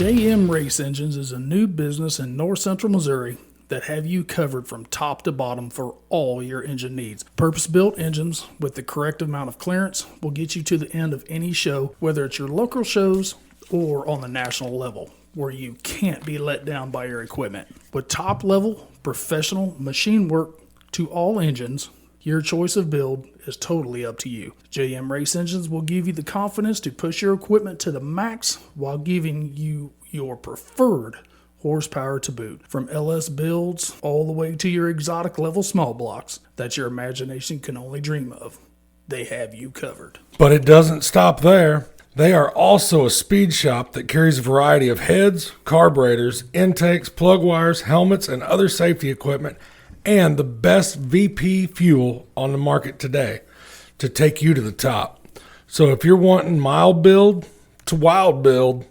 JM Race Engines is a new business in north central Missouri that have you covered from top to bottom for all your engine needs. Purpose-built engines with the correct amount of clearance will get you to the end of any show, whether it's your local shows or on the national level, where you can't be let down by your equipment. With top-level professional machine work to all engines, your choice of build is totally up to you. JM Race Engines will give you the confidence to push your equipment to the max while giving you your preferred horsepower to boot. From LS builds all the way to your exotic level small blocks that your imagination can only dream of, they have you covered. But it doesn't stop there. They are also a speed shop that carries a variety of heads, carburetors, intakes, plug wires, helmets, and other safety equipment, and the best VP fuel on the market today to take you to the top. So if you're wanting mild build to wild build,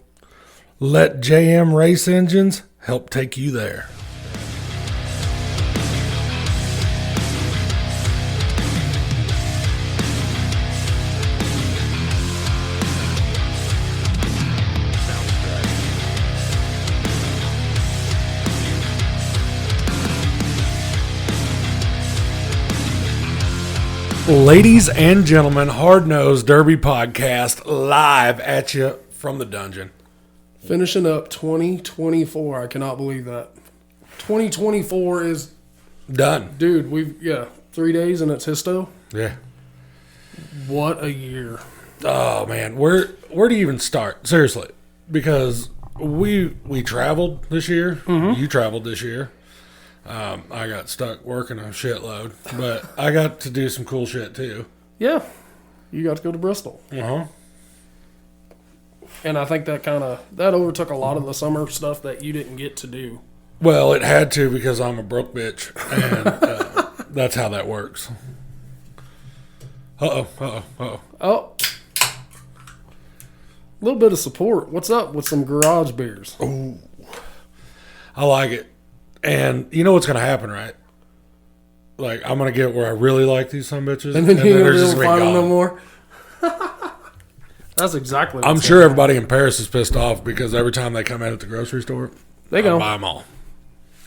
let JM Race Engines help take you there. Ladies and gentlemen, Hard Nosed Derby Podcast live at you from the dungeon. Finishing up 2024. I cannot believe that. 2024 is Done. Dude, 3 days and it's histo. Yeah. What a year. Oh man, where do you even start? Seriously, because we traveled this year. Mm-hmm. You traveled this year. I got stuck working a shitload, but I got to do some cool shit too. Yeah, you got to go to Bristol. Uh-huh. And I think that overtook a lot of the summer stuff that you didn't get to do. Well, it had to because I'm a broke bitch, and that's how that works. Oh. A little bit of support. What's up with some garage beers? Oh, I like it. And you know what's going to happen, right? Like, I'm going to get where I really like these bitches, and then they're just going to find be them no gone. more. That's exactly. I'm sure everybody in Paris is pissed off because every time they come in at the grocery store, they go buy them all.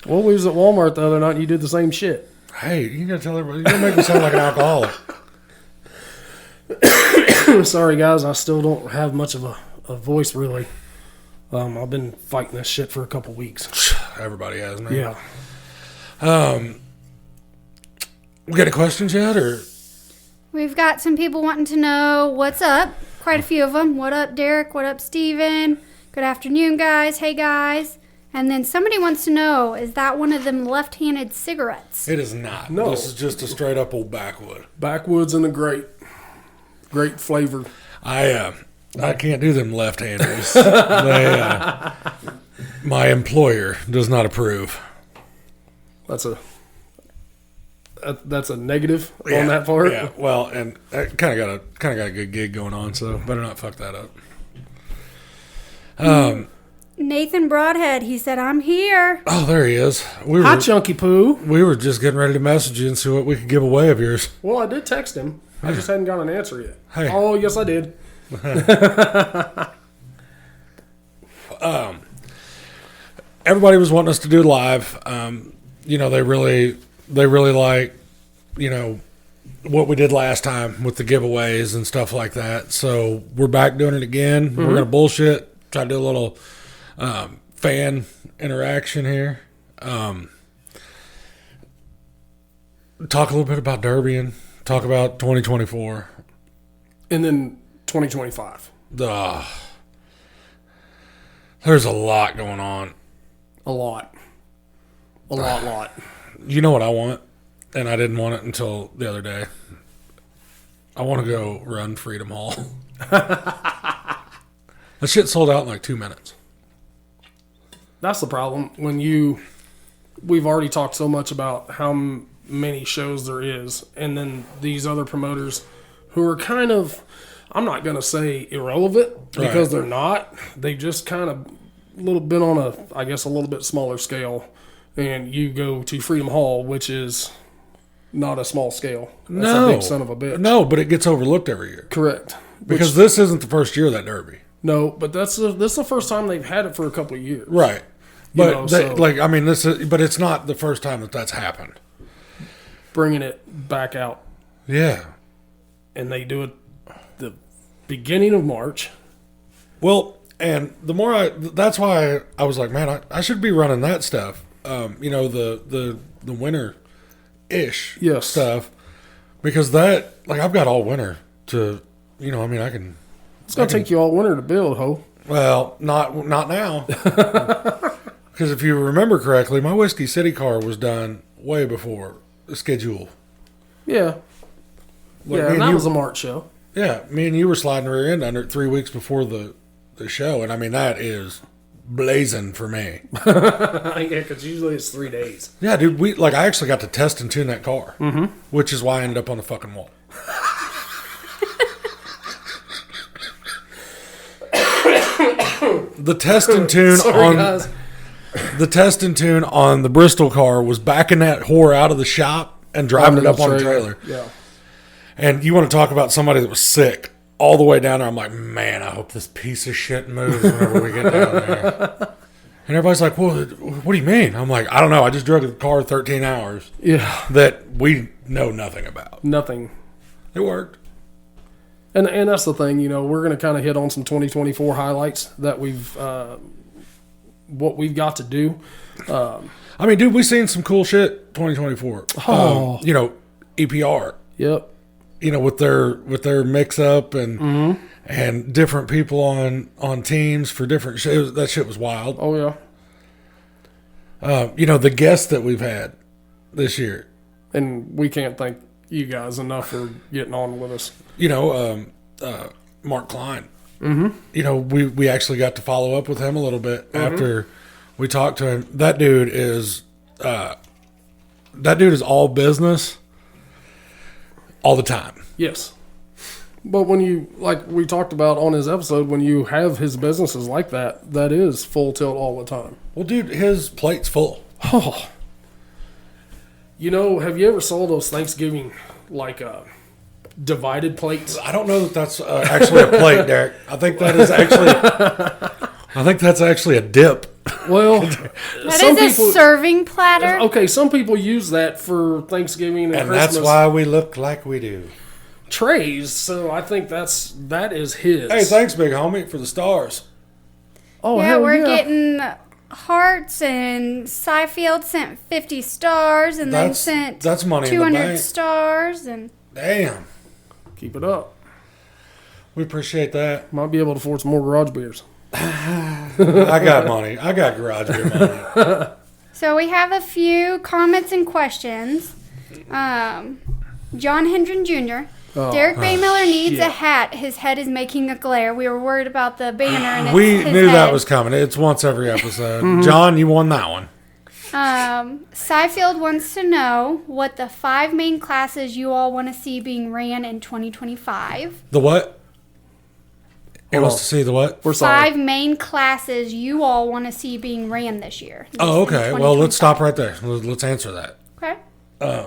Well, we was at Walmart the other night and you did the same shit. Hey, you got to tell everybody. You're going to make me sound like an alcoholic. Sorry, guys. I still don't have much of a voice, really. I've been fighting this shit for a couple weeks. Everybody has, man. Yeah. We got any questions yet, or? We've got some people wanting to know what's up. Quite a few of them. What up, Derek? What up, Steven? Good afternoon, guys. Hey, guys. And then somebody wants to know, is that one of them left-handed cigarettes? It is not. No. This is just a straight up old backwood. Backwoods and a great flavor. I can't do them left-handers. My employer does not approve. That's a negative on that part. Yeah, well, and I kind of got a good gig going on, so better not fuck that up. Nathan Broadhead, he said, I'm here. Oh, there he is. Hi, Chunky Poo. We were just getting ready to message you and see what we could give away of yours. Well, I did text him. I just hadn't got an answer yet. Hey. Oh, yes, I did. Everybody was wanting us to do live. They really like, what we did last time with the giveaways and stuff like that. So we're back doing it again. Mm-hmm. We're going to bullshit, try to do a little fan interaction here. Talk a little bit about Derby and talk about 2024. And then 2025. There's a lot going on. A lot. You know what I want? And I didn't want it until the other day. I want to go run Freedom Hall. That shit sold out in like 2 minutes. That's the problem. We've already talked so much about how many shows there is, and then these other promoters who are kind of, I'm not going to say irrelevant, because they're not. They've just kind of been on a little bit smaller scale. And you go to Freedom Hall, which is not a small scale. That's a big son of a bitch. No, but it gets overlooked every year. Correct. Because this isn't the first year of that Derby. No, but this is the first time they've had it for a couple of years. Right. But know, so- but it's not the first time that's happened. Bringing it back out, Yeah. and they do it the beginning of March. Well, and that's why I was like, man, I should be running that stuff. The winter-ish Yes. stuff, because that, like, I've got all winter to, I can. It's gonna take you all winter to build, ho. Well, not now, because if you remember correctly, my Whiskey City car was done way before the schedule. Yeah, Like, yeah, me and that you- was a March show. Yeah, me and you were sliding rear end under it 3 weeks before the show, and I mean that is blazing for me. Yeah, because usually it's 3 days. Yeah, dude, I actually got to test and tune that car, which is why I ended up on the fucking wall. The test and tune Sorry, guys. the test and tune on the Bristol car was backing that whore out of the shop and driving it up on the trailer. Yeah. And you want to talk about somebody that was sick all the way down there. I'm like, man, I hope this piece of shit moves whenever we get down there. And everybody's like, well, what do you mean? I'm like, I don't know. I just drove the car 13 hours Yeah. that we know nothing about. Nothing. It worked. And that's the thing, we're going to kind of hit on some 2024 highlights that what we've got to do. I mean, dude, we've seen some cool shit 2024. Oh. EPR, Yep. with their mix up and different people on teams for different shows. That shit was wild. Oh, yeah. The guests that we've had this year. And we can't thank you guys enough for getting on with us. Mark Klein. Mm-hmm. We actually got to follow up with him a little bit after we talked to him. That dude is all business all the time. Yes. But when you, like we talked about on his episode, when you have his businesses like that, that is full tilt all the time. Well, dude, his plate's full. Oh. Have you ever saw those Thanksgiving, divided plates? I don't know that that's actually a plate, Derek. I think that's actually a dip. Well, That is a serving platter. Okay, some people use that for Thanksgiving and Christmas that's why we look like we do. trays, so I think that is his. Hey, thanks, big homie, for the stars. Oh, Yeah, hell we're yeah. getting hearts, and Seifield sent 50 stars, and then sent that's money in the 200 bank. stars, and Damn. Keep it up. We appreciate that. Might be able to afford some more garage beers. I got money. I got garage beer money. so we have a few comments and questions. John Hendren Jr. Derek Baymiller needs a hat. His head is making a glare. We were worried about the banner, and it's We his knew head. that was coming. It's once every episode. John, you won that one. Seifield wants to know what the 5 main classes you all want to see being ran in 2025. The what? He Hold wants on. to see the what? We're sorry. 5 main classes you all want to see being ran this year. Oh, in okay. Well, let's 2025. stop right there. Let's answer that. Okay.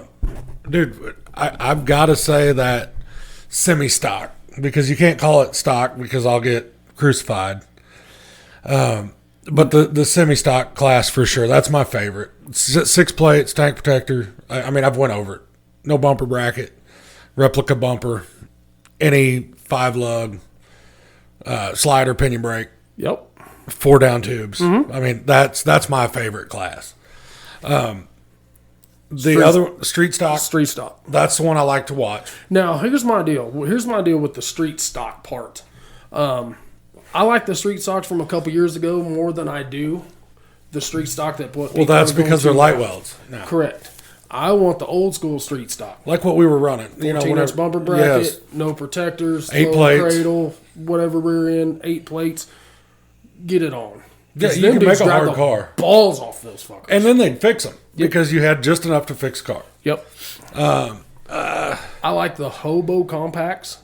Dude, I've got to say that semi-stock, because you can't call it stock because I'll get crucified. But the semi-stock class for sure, that's my favorite. 6 plates, tank protector. I mean, I've went over it. No bumper bracket, replica bumper, any 5-lug, slider, pinion brake, Yep. 4 down tubes. I mean, that's my favorite class. Street stock, Street stock. that's the one I like to watch. Now, here's my deal. Here's my deal with the street stock part. I like the street stocks from a couple years ago more than I do the street stock that put. Well, that's because they're light welds now. Correct. I want the old school street stock. Like what we were running. 14-inch bumper bracket, Yes. no protectors, 8 low plates. cradle, whatever rear end, 8 plates. Get it on. Yeah, 'Cause you them can dudes make a drive hard the car. balls off those fuckers. And then they'd fix them because you had just enough to fix a car. Yep. I like the hobo compacts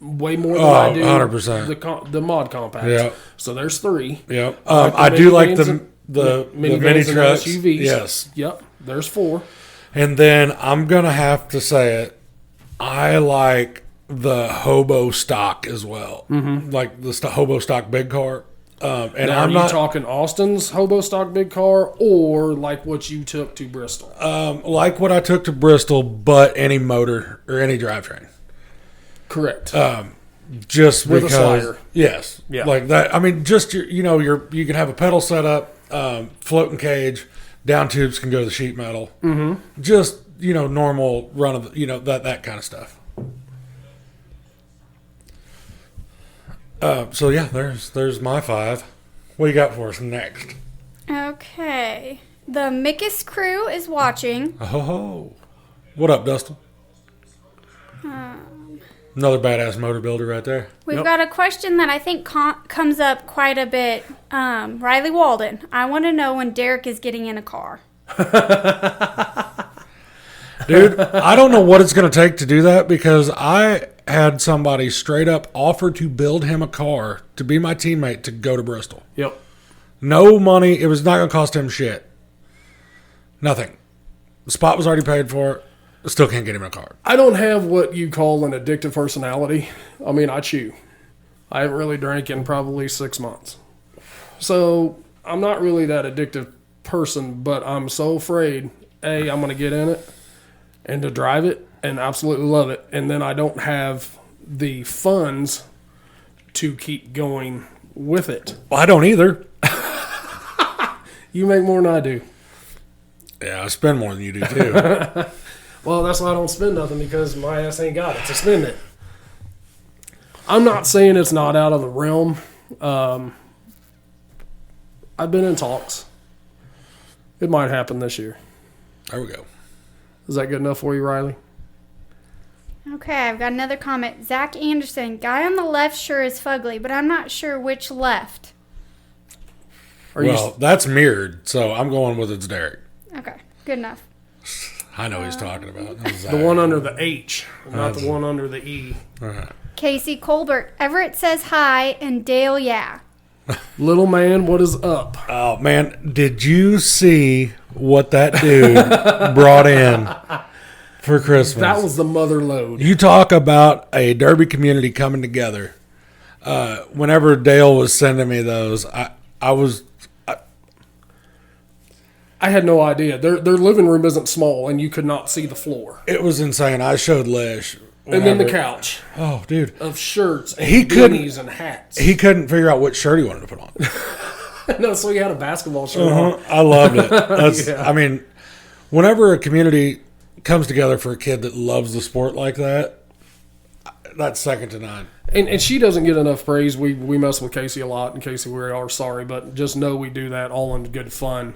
way more than Oh, I do 100%. the mod compacts. Yeah. So there's 3. Yep. like the I do like minivans the and- the minivans mini and trucks. SUVs. Yes. Yep. There's 4. And then I'm gonna have to say it. I like the hobo stock as well, like the hobo stock big car. And Now, I'm are not you talking Austin's hobo stock big car or like what you took to Bristol? like what I took to Bristol, but any motor or any drivetrain. Correct. Just With a because, slider. yes, Yeah. like that. I mean, just you can have a pedal set up, floating cage, down tubes can go to the sheet metal. Mm-hmm. Just normal run of that kind of stuff. So yeah, there's my 5. What do you got for us next? Okay. The Mickus crew is watching. Oh, what up, Dustin? Another badass motor builder right there. We've Yep. got a question that I think comes up quite a bit. Riley Walden, I want to know when Derek is getting in a car. Dude, I don't know what it's going to take to do that because I had somebody straight up offer to build him a car to be my teammate to go to Bristol. Yep. No money. It was not going to cost him shit. Nothing. The spot was already paid for. Still can't get him a car. I don't have what you call an addictive personality. I mean, I chew. I haven't really drank in probably 6 months. So I'm not really that addictive person, but I'm so afraid, I'm going to get in it and to drive it and absolutely love it. And then I don't have the funds to keep going with it. Well, I don't either. You make more than I do. Yeah, I spend more than you do too. Well, that's why I don't spend nothing because my ass ain't got it to spend it. I'm not saying it's not out of the realm. I've been in talks. It might happen this year. There we go. Is that good enough for you, Riley? Okay, I've got another comment. Zach Anderson, guy on the left sure is fugly, but I'm not sure which left. Well, that's mirrored, so I'm going with it's Derek. Okay, good enough. I know he's talking about. The one under the H, not the one under the E. All right. Casey Colbert, Everett says hi, and Dale, yeah. Little man, what is up? Oh man, did you see what that dude brought in for Christmas? That was the mother load. You talk about a Derby community coming together. Whenever Dale was sending me those, I had no idea. Their living room isn't small, and you could not see the floor. it was insane. I showed Lish. And then the whenever- couch Oh, dude. of shirts and He couldn't- beanies and hats. He couldn't figure out what shirt he wanted to put on. No, so he had a basketball shirt on. I loved it. That's, Yeah. I mean, whenever a community comes together for a kid that loves the sport like that, that's second to none. And she doesn't get enough praise. We mess with Casey a lot, and Casey, we are sorry, but just know we do that all in good fun.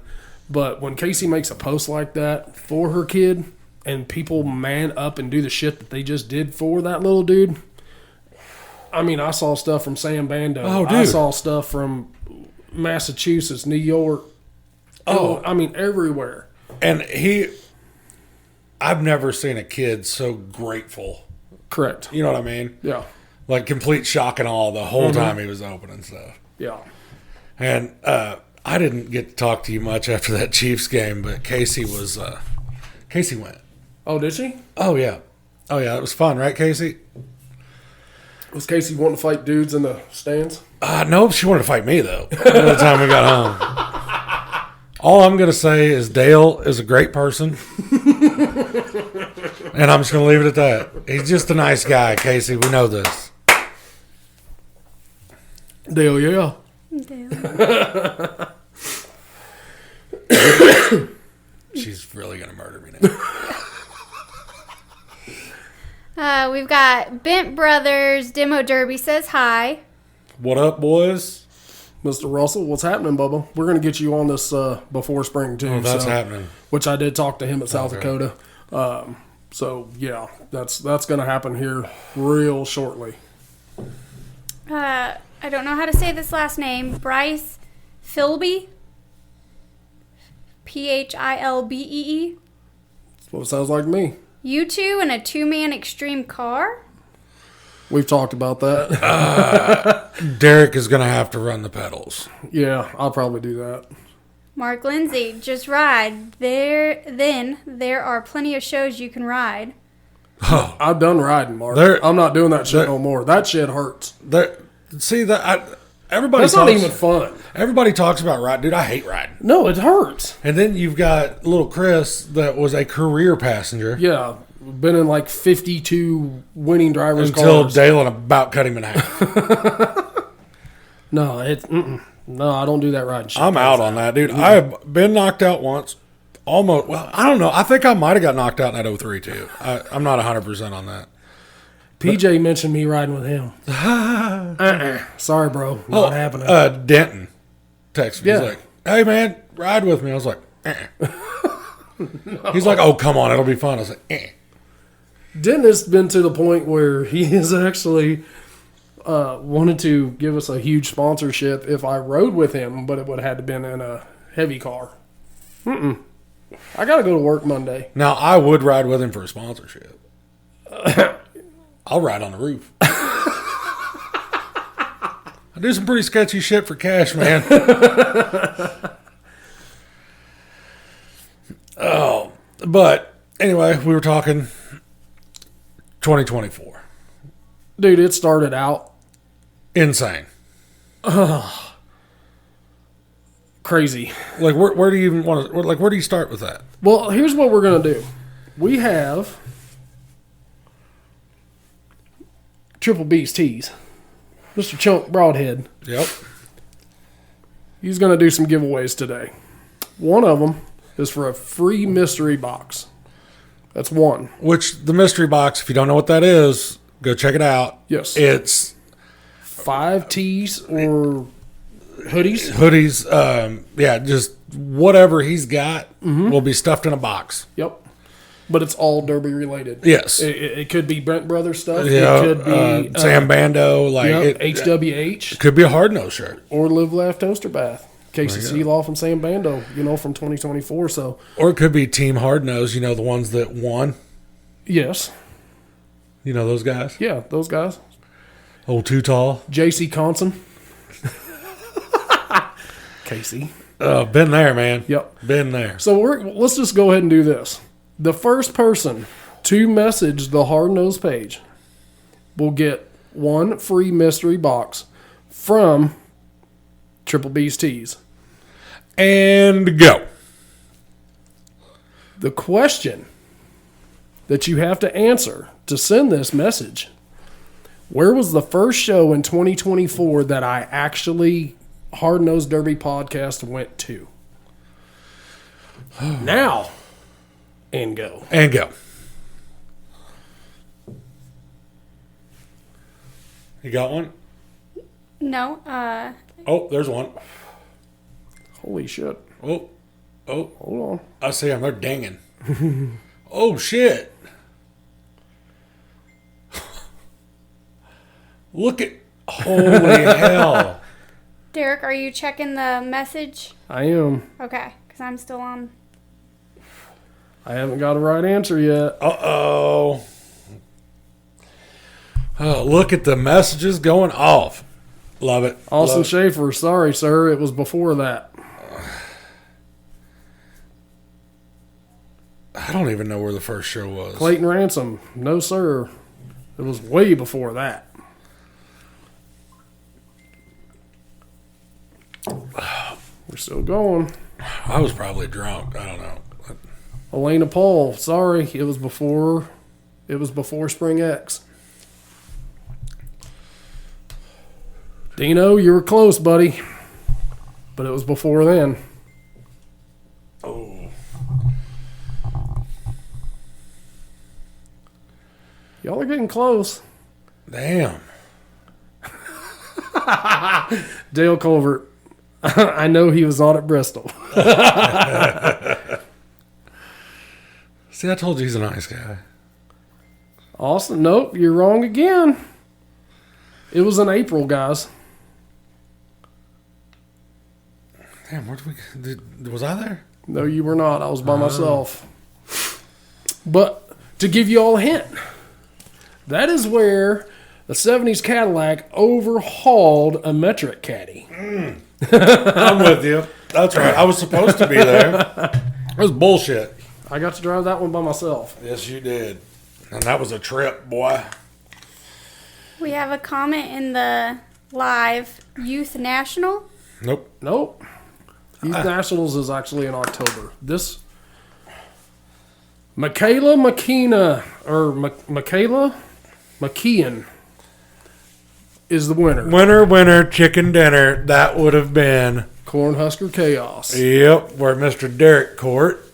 But when Casey makes a post like that for her kid, and people man up and do the shit that they just did for that little dude, I mean, I saw stuff from Sam Bando. Oh, dude. I saw stuff from Massachusetts, New York. Oh, I mean, everywhere. And I've never seen a kid so grateful. Correct. You know what I mean? Yeah. Like complete shock and awe the whole time he was opening stuff. Yeah. And I didn't get to talk to you much after that Chiefs game, but Casey went. Oh, did she? Oh yeah, it was fun, right, Casey? Was Casey wanting to fight dudes in the stands? No, she wanted to fight me though. By the time we got home, all I'm gonna say is Dale is a great person, and I'm just gonna leave it at that. He's just a nice guy, Casey. We know this. Dale, yeah. Dale. She's really gonna murder me now. We've got Bent Brothers, Demo Derby says hi. What up, boys? Mr. Russell, what's happening, Bubba? We're going to get you on this before spring, too. Oh, that's happening. Which I did talk to him at South Okay. Dakota. So, yeah, that's going to happen here real shortly. I don't know how to say this last name. Bryce Philby. Philbee. That's what it sounds like to me. You two in a two-man extreme car? We've talked about that. Derek is gonna have to run the pedals. Yeah, I'll probably do that. Mark Lindsay, just ride. There are plenty of shows you can ride. I've done riding, Mark. I'm not doing that shit no more. That shit hurts. See that everybody. That's not even fun. Everybody talks about riding, dude. I hate riding. No, it hurts. And then you've got little Chris that was a career passenger. Yeah, been in like 52 winning drivers' Until cars. Dalen about cut him in half. No, no, I don't do that riding shit. I'm out on that, dude. I have been knocked out once. Almost. Well, I don't know. I think I might have got knocked out in that 03 too. I'm not 100% on that. PJ mentioned me riding with him. Sorry, bro. Not happening. Denton texted me. Yeah. He's like, hey, man, ride with me. I was like, He's like, oh, come on. It'll be fun. I was like, Denton has been to the point where he has actually wanted to give us a huge sponsorship if I rode with him, but it would have had to been in a heavy car. I got to go to work Monday. Now, I would ride with him for a sponsorship. I'll ride on the roof. I do some pretty sketchy shit for cash, man. Oh, but anyway, we were talking 2024. Dude, it started out Insane. crazy. Like, where do you even want to, like, where do you start with that? Well, here's what we're going to do. We have Triple B's tees. Mr. Chunk Broadhead. Yep. He's going to do some giveaways today. One of them is for a free mystery box. That's one. Which, the mystery box, if you don't know what that is, go check it out. Yes. It's 5 tees or hoodies. Hoodies, yeah, just whatever he's got will be stuffed in a box. Yep. But it's all Derby related. Yes. It could be Brent Brothers stuff. Yeah, It could be Sam Bando, like HWH. it could be a hard nose shirt, Or Live Laugh Toaster Bath. Casey Seeloff and Sam Bando, from 2024. So, or it could be Team Hard Nose. You know, the ones that won. yes. You know those guys. Yeah, those guys. Old Too Tall. JC Conson. Casey. Been there, man. Yep. Been there. So let's just go ahead and do this. The first person to message the Hard Nose page will get one free mystery box from Triple B's Tees. And go. The question that you have to answer to send this message: where was the first show in 2024 that I actually Hard Nosed Derby podcast went to? Now, and go. And go. You got one? No, Oh, there's one. Holy shit. Oh, Hold on. I see them. They're dinging. Oh, shit. Look at, holy hell. Derek, are you checking the message? I am. Okay, because I'm still on. I haven't got a right answer yet. Uh-oh. Oh, look at the messages going off. Love it. Austin Love it. Schaefer, sorry, sir. It was before that. I don't even know where the first show was. Clayton Ransom, no, sir. It was way before that. We're still going. I was probably drunk. I don't know. Elena Paul, sorry. It was before Spring X. Dino, you were close, buddy. But it was before then. Oh. Y'all are getting close. Damn. Dale Culvert. I know he was on at Bristol. See, I told you he's a nice guy. Austin, nope, you're wrong again. It was in April, guys. Damn, was I there? No, you were not. I was by myself. But to give you all a hint, that is where the 70s Cadillac overhauled a metric caddy. I'm with you. That's right. I was supposed to be there. It was bullshit. I got to drive that one by myself. Yes, you did. And that was a trip, boy. We have a comment in the live Youth National. Nope. Nope. Youth Nationals is actually in October. This Michaela McKean is the winner. Winner, chicken dinner. That would have been. Cornhusker Chaos. Yep, where Mr. Derek Court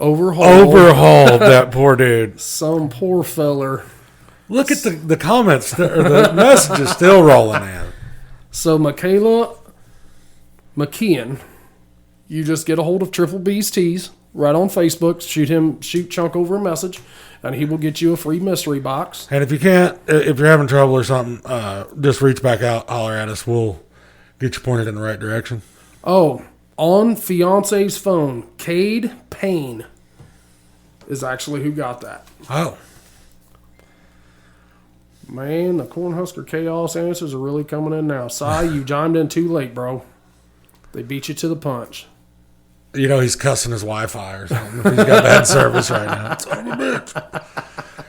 Overhauled that poor dude. some poor feller. Look at the comments, or the messages still rolling in. So Michaela McKean, you just get a hold of Triple B's Tees right on Facebook. Shoot Chunk over a message, and he will get you a free mystery box. And if you can't, if you're having trouble or something, just reach back out, holler at us. We'll get you pointed in the right direction. Oh, on fiance's phone, Cade Payne is actually who got that. Oh. Man, the Cornhusker Chaos answers are really coming in now. Cy, you chimed in too late, bro. They beat you to the punch. You know he's cussing his Wi-Fi or something. If he's got bad service right now. Son of a bitch.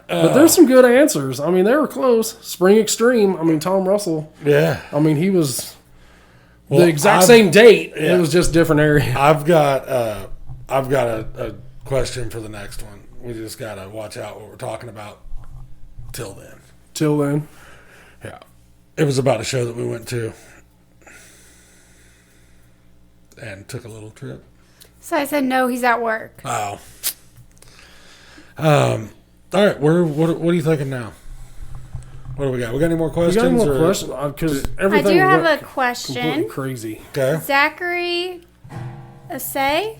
But there's some good answers. I mean, they were close. Spring Extreme. I mean, Tom Russell. Yeah. I mean, he was Well, the exact I've- same date. yeah. It was just different area. I've got a question for the next one. We just gotta watch out what we're talking about till then. Till then. Yeah. It was about a show that we went to and took a little trip. So I said, no, he's at work. Oh. All right. What are you thinking now? What do we got? We got any more You questions? got any more or- questions? Because I everything do have went a question. completely crazy. Okay. Zachary Assay?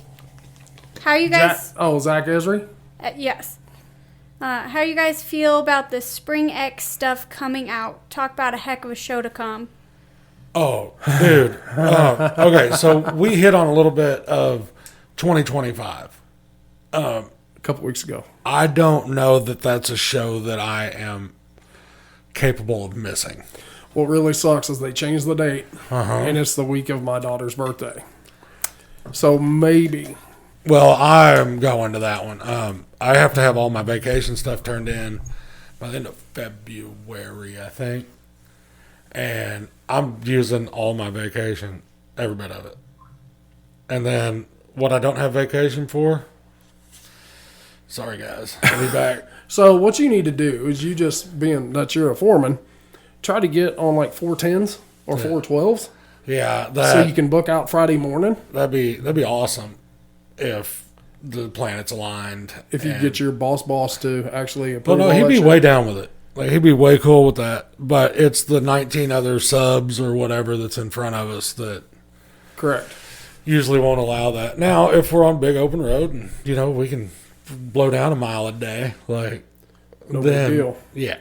How you guys... Zach Esri? Yes. How you guys feel about the Spring X stuff coming out? Talk about a heck of a show to come. Oh, dude. Okay, so we hit on a little bit of 2025. A couple weeks ago. I don't know that that's a show that I am capable of missing. What really sucks is they changed the date, and it's the week of my daughter's birthday. So maybe. Well, I'm going to that one. I have to have all my vacation stuff turned in by the end of February, I think. And I'm using all my vacation, every bit of it. And then what I don't have vacation for, sorry guys, I'll be back. So what you need to do is you just, being that you're a foreman, try to get on like 410s or 412s Yeah, so you can book out Friday morning that'd be awesome if the planets aligned. if you and- get your boss to actually Well, approve no, all he'd that be shit. way down with it. Like he'd be way cool with that. But it's the 19 other subs or whatever that's in front of us that Correct. usually won't allow that. Now, if we're on big open road and we can blow down a mile a day, like No big then deal. yeah,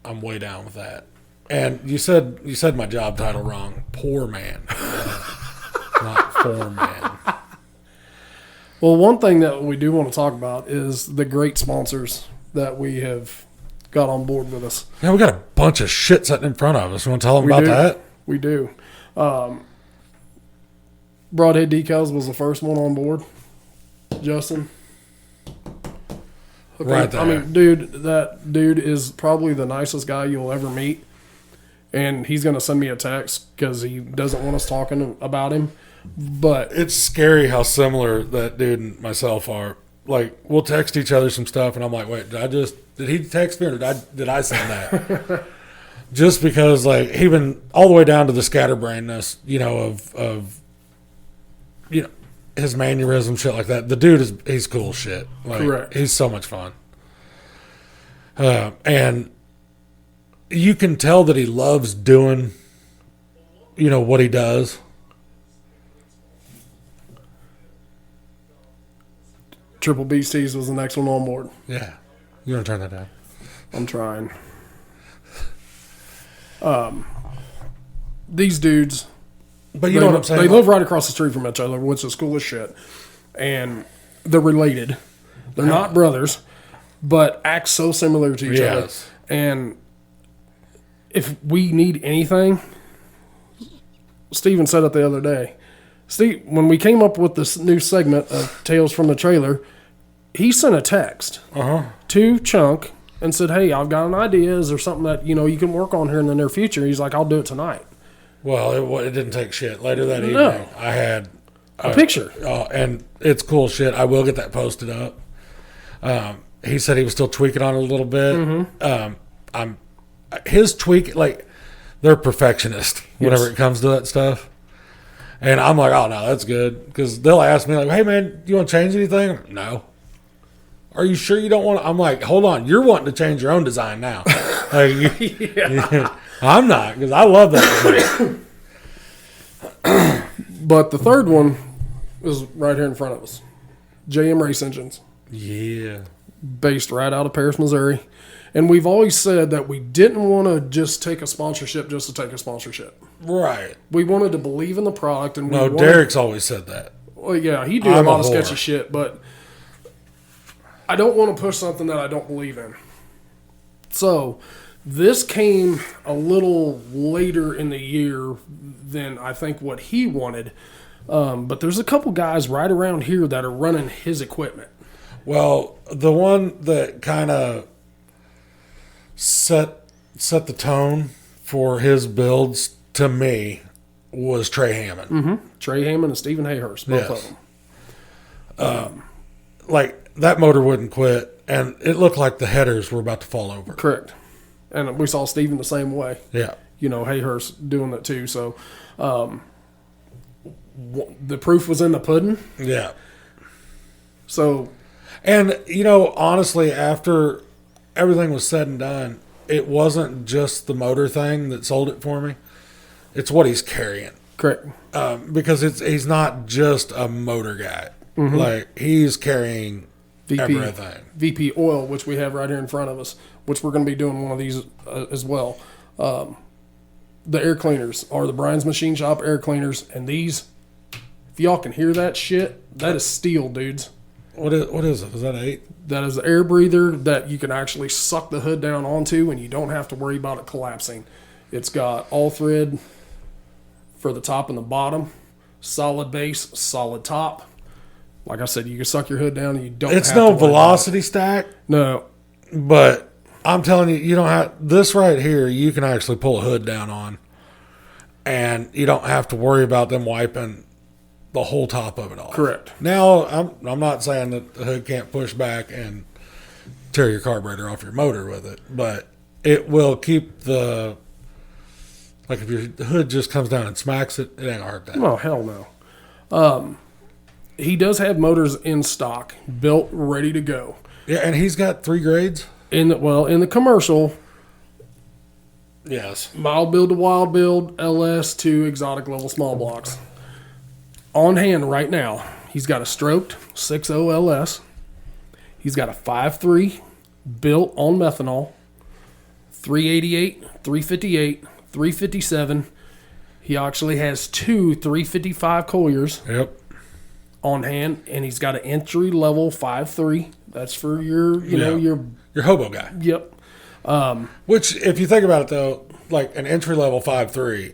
I'm way down with that. And you said my job title wrong. Poor man, not foreman. Well, one thing that we do want to talk about is the great sponsors that we have got on board with us. Yeah, we got a bunch of shit sitting in front of us. You want to tell them We about do. that? We do. Broadhead Decals was the first one on board. Justin. Okay, Right there. I mean, dude, that dude is probably the nicest guy you'll ever meet. And he's going to send me a text because he doesn't want us talking about him. But It's scary how similar that dude and myself are. Like, we'll text each other some stuff, and I'm like, wait, did he text me or did I send that? Just because, like, even all the way down to the scatterbrainness, of his mannerism, shit like that. The dude he's cool as shit. Like, Correct. He's so much fun. And you can tell that he loves doing, what he does. Triple BCs was the next one on board. Yeah. You want to turn that down? I'm trying. These dudes, But you know what I'm saying? They live right across the street from each other, which is cool as shit. And they're related. They're not brothers, but act so similar to each other. Yes. And if we need anything, Steven said it the other day. Steve, when we came up with this new segment of Tales from the Trailer, he sent a text to Chunk and said, "Hey, I've got an idea. Is there something that you can work on here in the near future?" He's like, "I'll do it tonight." Well, it didn't take shit. Later that evening, No. I had A picture. and it's cool shit. I will get that posted up. He said he was still tweaking on it a little bit. His tweak, like, they're perfectionist whenever Yes. it comes to that stuff. And I'm like, oh no, that's good, because they'll ask me like, hey man, do you want to change anything? No. Are you sure you don't want to? I'm like, hold on, you're wanting to change your own design now. Like, I'm not, because I love that. But the third one is right here in front of us. JM Race Engines, Yeah. based right out of Paris, Missouri. And we've always said that we didn't want to just take a sponsorship just to take a sponsorship. Right. We wanted to believe in the product. And we No, wanted, Derek's always said that. Well, yeah, he did a I'm lot a of sketchy whore. shit, but I don't want to push something that I don't believe in. So this came a little later in the year than I think what he wanted. But there's a couple guys right around here that are running his equipment. Well, the one that kind of set the tone for his builds to me was Trey Hammond. Trey Hammond and Stephen Hayhurst, both Yes. of them. Like, that motor wouldn't quit, and it looked like the headers were about to fall over. Correct. And we saw Stephen the same way. Yeah. Hayhurst doing that too. So the proof was in the pudding. Yeah. So And, honestly, after everything was said and done, it wasn't just the motor thing that sold it for me. It's what he's carrying. correct. Because he's not just a motor guy. Like, he's carrying everything. VP Oil, which we have right here in front of us, which we're going to be doing one of these as well. The air cleaners are the Brian's Machine Shop air cleaners, and these, if y'all can hear that shit, that is steel, dudes. What is it? Is that 8? That is the air breather that you can actually suck the hood down onto, and you don't have to worry about it collapsing. It's got all thread for the top and the bottom, solid base, solid top. Like I said, you can suck your hood down, and you don't. It's have no to worry about velocity stack, it. No, but I'm telling you don't have this right here. You can actually pull a hood down on, and you don't have to worry about them wiping the whole top of it off. correct. Now, I'm not saying that the hood can't push back and tear your carburetor off your motor with it, but it will keep the, like, if your hood just comes down and smacks it, it ain't gonna hurt that. Oh hell no. He does have motors in stock, built, ready to go. Yeah, and he's got 3 grades. In the commercial, Yes. mild build to wild build, LS to exotic level small blocks. On hand right now, he's got a stroked 6.0 LS. He's got a 5.3 built on methanol, 388, 358, 357. He actually has 2 355 Colliers Yep. on hand, and he's got an entry level 5.3. That's for your, your, Your hobo guy. yep. Which, if you think about it, though, like an entry level 5.3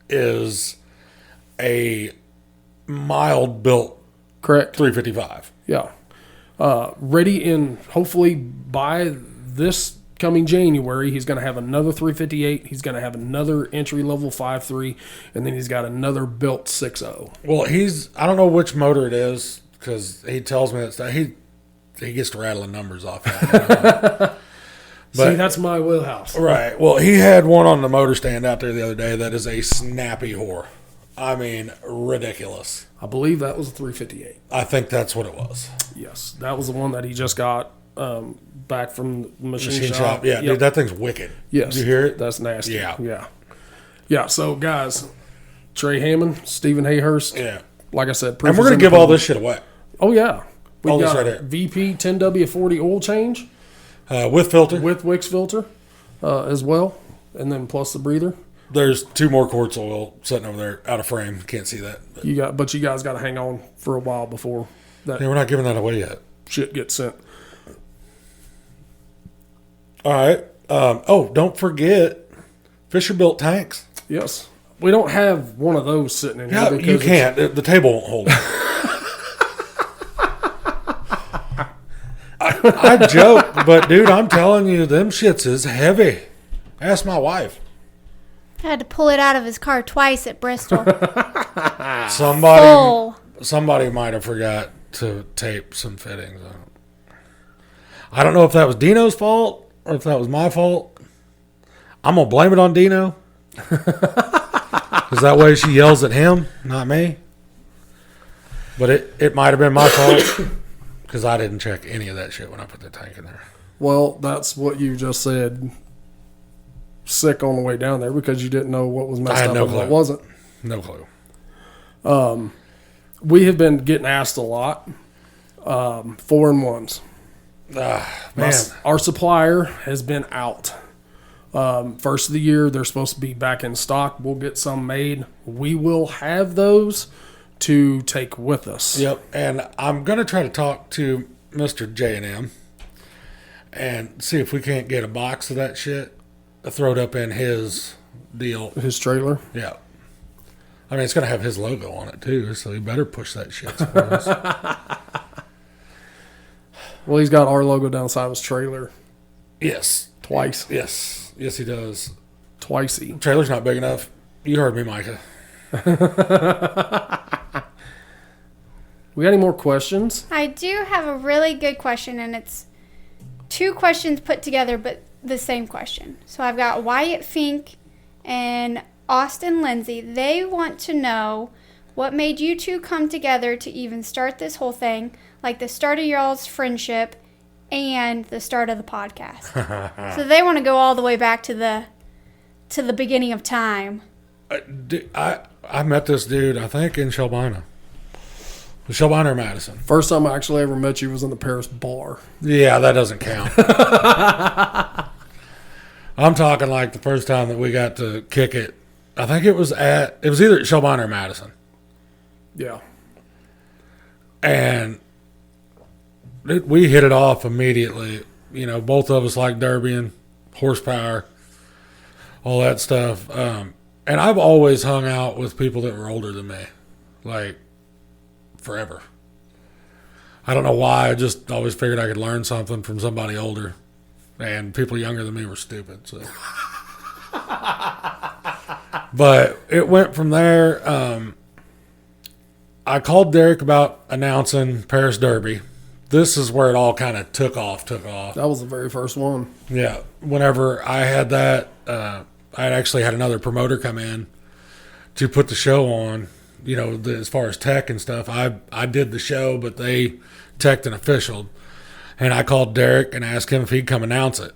is a mild built Correct. 355. Yeah. Ready in, hopefully by this coming January, he's going to have another 358. He's going to have another entry level 5.3, and then he's got another built 6.0. Well, I don't know which motor it is, because he tells me that stuff. He gets to rattling numbers off. See, that's my wheelhouse. Right. Well, he had one on the motor stand out there the other day that is a snappy whore. I mean, ridiculous. I believe that was a 358. I think that's what it was. Yes, that was the one that he just got back from the machine shop. Yeah, Yep. dude, that thing's wicked. Yes. Did you hear it? That's nasty. Yeah. Yeah. Yeah, so guys, Trey Hammond, Stephen Hayhurst. Yeah. Like I said, And we're going to give all this shit away Oh, yeah. We all this got right here. VP 10W40 oil change with filter. with Wix filter as well, and then plus the breather. There's 2 more quarts oil sitting over there out of frame. Can't see that. But But you guys got to hang on for a while before that yeah, we're not giving that away yet. shit gets sent. All right. Don't forget Fisher built tanks. Yes. We don't have one of those sitting in Yeah, here. you because can't. The table won't hold it. I joke, but dude, I'm telling you, them shits is heavy. Ask my wife. I had to pull it out of his car twice at Bristol. Somebody, Full. somebody might have forgot to tape some fittings. I don't know if that was Dino's fault or if that was my fault. I'm gonna blame it on Dino, because that way she yells at him, not me. But it might have been my fault because I didn't check any of that shit when I put the tank in there. Well, that's what you just said. Sick on the way down there because you didn't know what was messed I had up no and what clue. wasn't. No clue. We have been getting asked a lot. 4-in-1s. Man, Our supplier has been out. First of the year, they're supposed to be back in stock. We'll get some made. We will have those to take with us. yep. And I'm gonna try to talk to Mr. J&M and see if we can't get a box of that shit, throw it up in his deal. His trailer. Yeah. I mean, it's going to have his logo on it, too, so he better push that shit for us. Well, he's got our logo down the side of his trailer Yes. twice. Yes. Yes, he does. Twicey. Trailer's not big enough. You heard me, Micah. We got any more questions? I do have a really good question, and it's 2 questions put together, but the same question. So I've got Wyatt Fink and Austin Lindsay. They want to know what made you 2 come together to even start this whole thing, like the start of y'all's friendship and the start of the podcast. So they want to go all the way back to the beginning of time. I met this dude, I think, in Shelbina. Shelbina or Madison? First time I actually ever met you was in the Paris bar. Yeah, that doesn't count. I'm talking like the first time that we got to kick it. I think it was either at Shelbina or Madison. Yeah. And we hit it off immediately. You know, both of us like derbying, horsepower, all that stuff. And I've always hung out with people that were older than me, like forever. I don't know why. I just always figured I could learn something from somebody older. And people younger than me were stupid. So, but it went from there. I called Derek about announcing Paris Derby. This is where it all kind of took off. That was the very first one. Yeah. Whenever I had that, I had actually had another promoter come in to put the show on. You know, as far as tech and stuff, I did the show, but they teched and officialed. And I called Derek and asked him if he'd come announce it.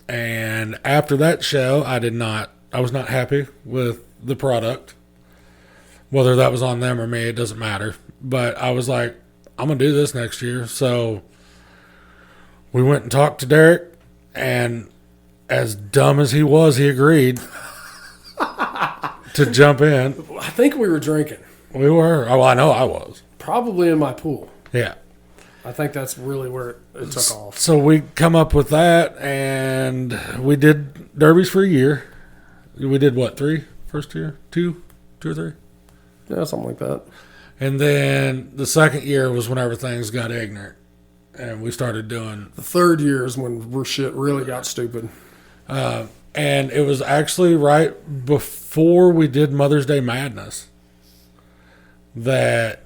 And after that show, I was not happy with the product. Whether that was on them or me, it doesn't matter. But I was like, I'm going to do this next year. So we went and talked to Derek, and as dumb as he was, he agreed to jump in. I think we were drinking. We were. Oh, I know I was. Probably in my pool. Yeah. I think that's really where it took off. So we come up with that, and we did derbies for a year. We did what, 3 first year? 2 or 3? Yeah, something like that. And then the second year was whenever things got ignorant, and we started doing. The third year is when shit really got stupid. And it was actually right before we did Mother's Day Madness that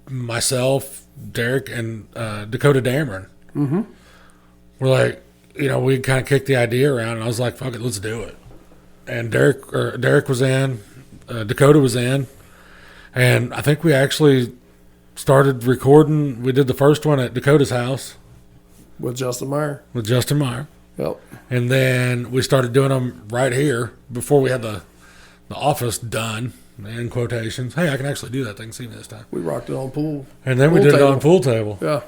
myself, Derek, and Dakota Dameron were like, you know, we kind of kicked the idea around, and I was like, fuck it, let's do it. And Derek was in, Dakota was in, and I think we actually started recording. We did the first one at Dakota's house With Justin Meyer. with Justin Meyer. Yep. And then we started doing them right here before we had the office done, in quotations. Hey, I can actually do that thing. See me this time. We rocked it on pool. And then we Pool did it on table. pool table. Yeah.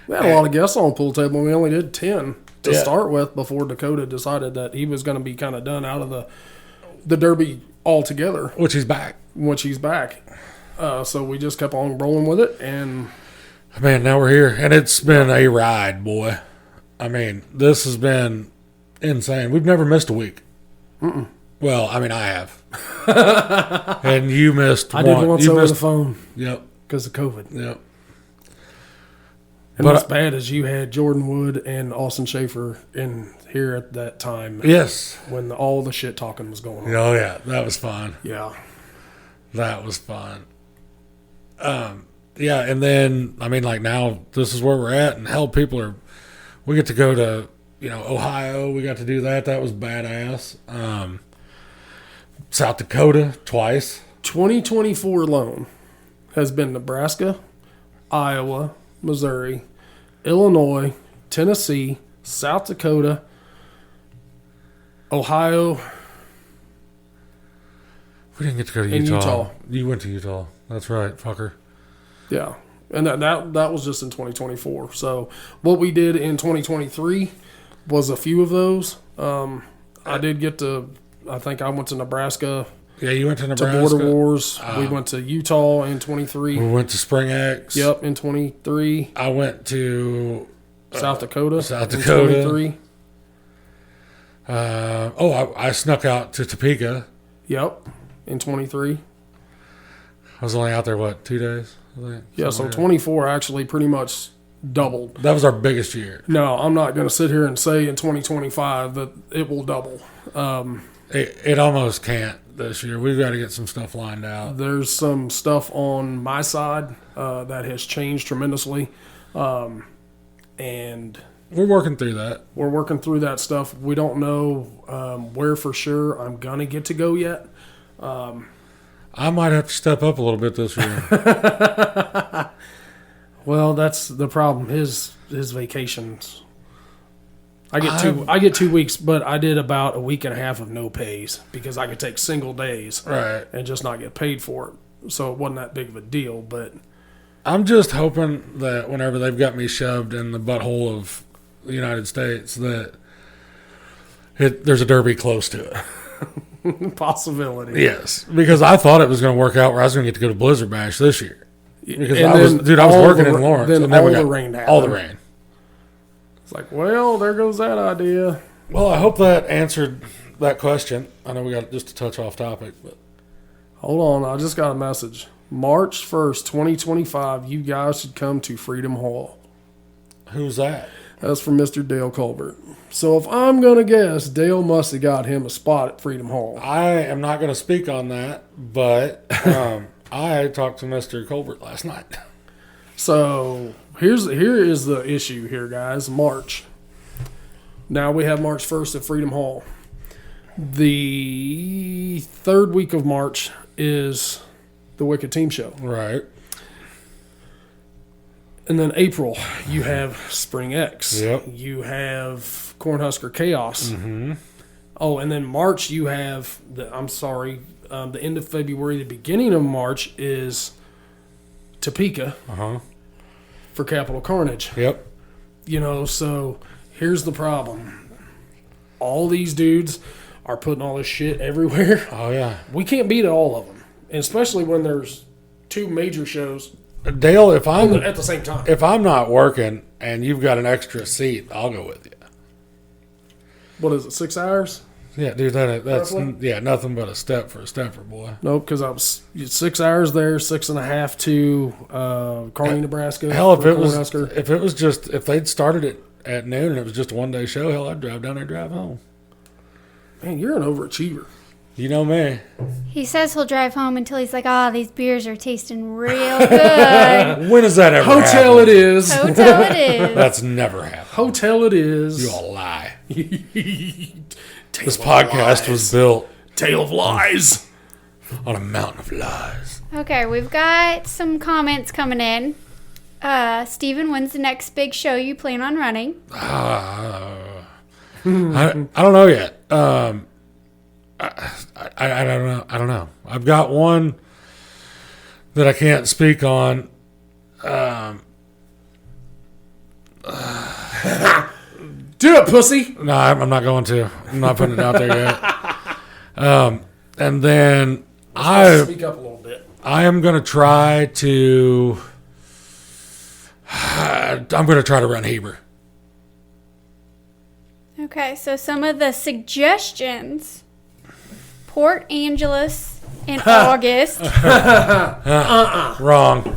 We had a lot of guests on pool table. We only did 10 to Yeah. start with before Dakota decided that he was going to be kind of done out of the derby altogether Which he's back. once he's back. So we just kept on rolling with it, and Man, now we're here. And it's been a ride, boy. I mean, this has been insane. We've never missed a week. Well, I mean, I have. And you missed I one. did once You over missed, the phone Yep, because of COVID. yep. And But what's bad is you had Jordan Wood and Austin Schaefer in here at that time Yes. when all the shit talking was going on. Oh, yeah. That was fun. Yeah. That was fun. Yeah, and then, I mean, like now, this is where we're at, and hell, we get to go to, Ohio. We got to do that. That was badass. South Dakota twice. 2024 alone has been Nebraska, Iowa, Missouri, Illinois, Tennessee, South Dakota, Ohio. We didn't get to go to And Utah. Utah. You went to Utah. That's right, fucker. Yeah. And that was just in 2024. So what we did in 2023 was a few of those. I did get to, I think I went to Nebraska Yeah, you went to to Nebraska. Border Wars. We went to Utah in 23. We went to Spring X. Yep, in 23. I went to South Dakota. South in Dakota. 23. I snuck out to Topeka. Yep, in 23. I was only out there, 2 days? I think, Yeah, so something like 24 actually pretty much doubled. that. That was our biggest year. No, I'm not going to sit here and say in 2025 that it will double. It almost can't this year. We've got to get some stuff lined out. There's some stuff on my side that has changed tremendously. And We're working through that. we're working through that stuff. We don't know where for sure I'm going to get to go yet. I might have to step up a little bit this year. Well, that's the problem. His vacations. I get 2 weeks, but I did about a week and a half of no pays because I could take single days Right. and just not get paid for it. So it wasn't that big of a deal. But I'm just hoping that whenever they've got me shoved in the butthole of the United States, that there's a derby close to it. possibility. Yes, because I thought it was going to work out where I was going to get to go to Blizzard Bash this year. Because And I was then working all the- in Lawrence, then and then all we got the rain all the happened. rain. It's like, well, there goes that idea. Well, I hope that answered that question. I know we got just a touch off topic, but Hold on, I just got a message. March 1st, 2025, you guys should come to Freedom Hall. who's that? That's from Mr. Dale Colbert. So if I'm going to guess, Dale must have got him a spot at Freedom Hall. I am not going to speak on that, but I talked to Mr. Colbert last night. So here is the issue here, guys. March. Now we have March 1st at Freedom Hall. The third week of March is the Wicked Team Show. Right. And then April, you have Spring X. Yep. You have Cornhusker Chaos. Mm-hmm. Oh, and then March, you have the end of February, the beginning of March is Topeka for Capital Carnage. Yep. So here's the problem. All these dudes are putting all this shit everywhere. Oh, yeah. We can't beat all of them, and especially when there's two major shows Dale, if I'm at the same time. if I'm not working and you've got an extra seat, I'll go with you. What is it, 6 hours? Yeah, dude, that's Roughly? nothing but a step for a stepper, boy. Nope, because I was 6 hours there, 6.5 to Kearney, Nebraska. Hell, if for it was Cornhusker. if they'd started it at noon and it was just a 1 day show, hell, I'd drive down there and drive home. Man, you're an overachiever. You know me. He says he'll drive home until he's like, these beers are tasting real good. When has that ever Hotel happened? it is. Hotel it is. That's never happened. Hotel it is. You all lie. Tale This of podcast lies. was built Tale of lies. on a mountain of lies. Okay, we've got some comments coming in. Steven, when's the next big show you plan on running? I don't know yet. I don't know. I don't know. I've got one that I can't speak on. Do it, pussy. No, I'm not going to. I'm not putting it out there yet. And then Speak up a little bit. I am going to try to. I'm going to try to run Heber. Okay, so some of the suggestions. Port Angeles in August. Wrong.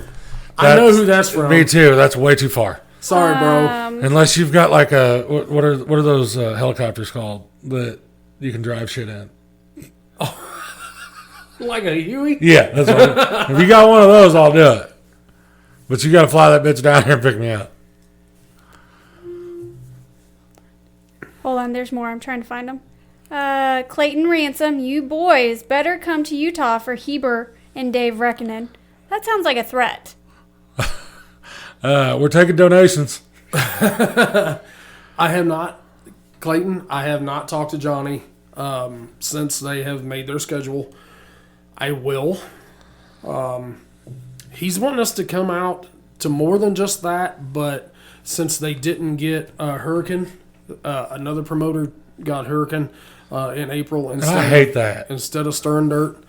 I know who that's from. Me too. That's way too far. Sorry, bro. Unless you've got like a what are those helicopters called that you can drive shit in? Like a Huey? Yeah, that's right. If you got one of those, I'll do it. But you got to fly that bitch down here and pick me up. Hold on, there's more. I'm trying to find them. Clayton Ransom, you boys better come to Utah for Heber and Dave Reckoning. That sounds like a threat. We're taking donations. I have not, Clayton, I have not talked to Johnny since they have made their schedule. I will. He's wanting us to come out to more than just that, but since they didn't get Hurricane, another promoter got Hurricane in April And I hate that. instead of Stern Dirt,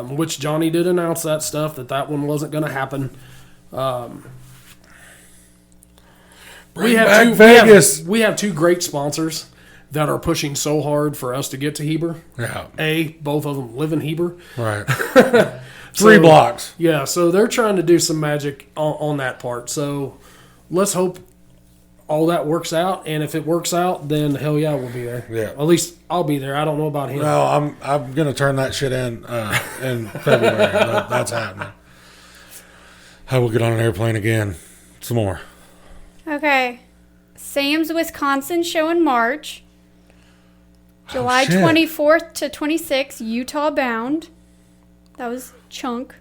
which Johnny did announce that stuff, that one wasn't going to happen. Bring back Vegas. We have two great sponsors that are pushing so hard for us to get to Heber. Yeah, Both of them live in Heber. right. 3 blocks. Yeah, so they're trying to do some magic on that part. So let's hope all that works out. And if it works out, then hell yeah, we'll be there. Yeah. At least I'll be there. I don't know about him. No, I'm gonna turn that shit in February. That's happening. I will get on an airplane again. Some more. Okay. Sam's Wisconsin show in March. July shit. 24th to 26th, Utah bound. That was chunk.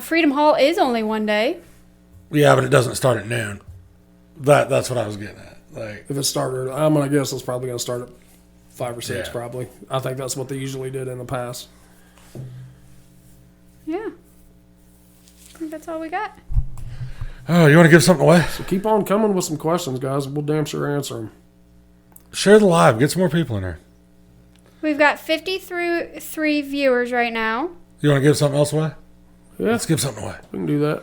Freedom Hall is only one day. Yeah, but it doesn't start at noon. That's what I was getting at. Like, If it started, I'm going to guess it's probably going to start at 5 or 6 Yeah. probably. I think that's what they usually did in the past. Yeah. I think that's all we got. oh, you want to give something away? So keep on coming with some questions, guys. We'll damn sure answer them. Share the live. Get some more people in there. We've got 53 viewers right now. You want to give something else away? Yeah, Let's give something away. we can do that.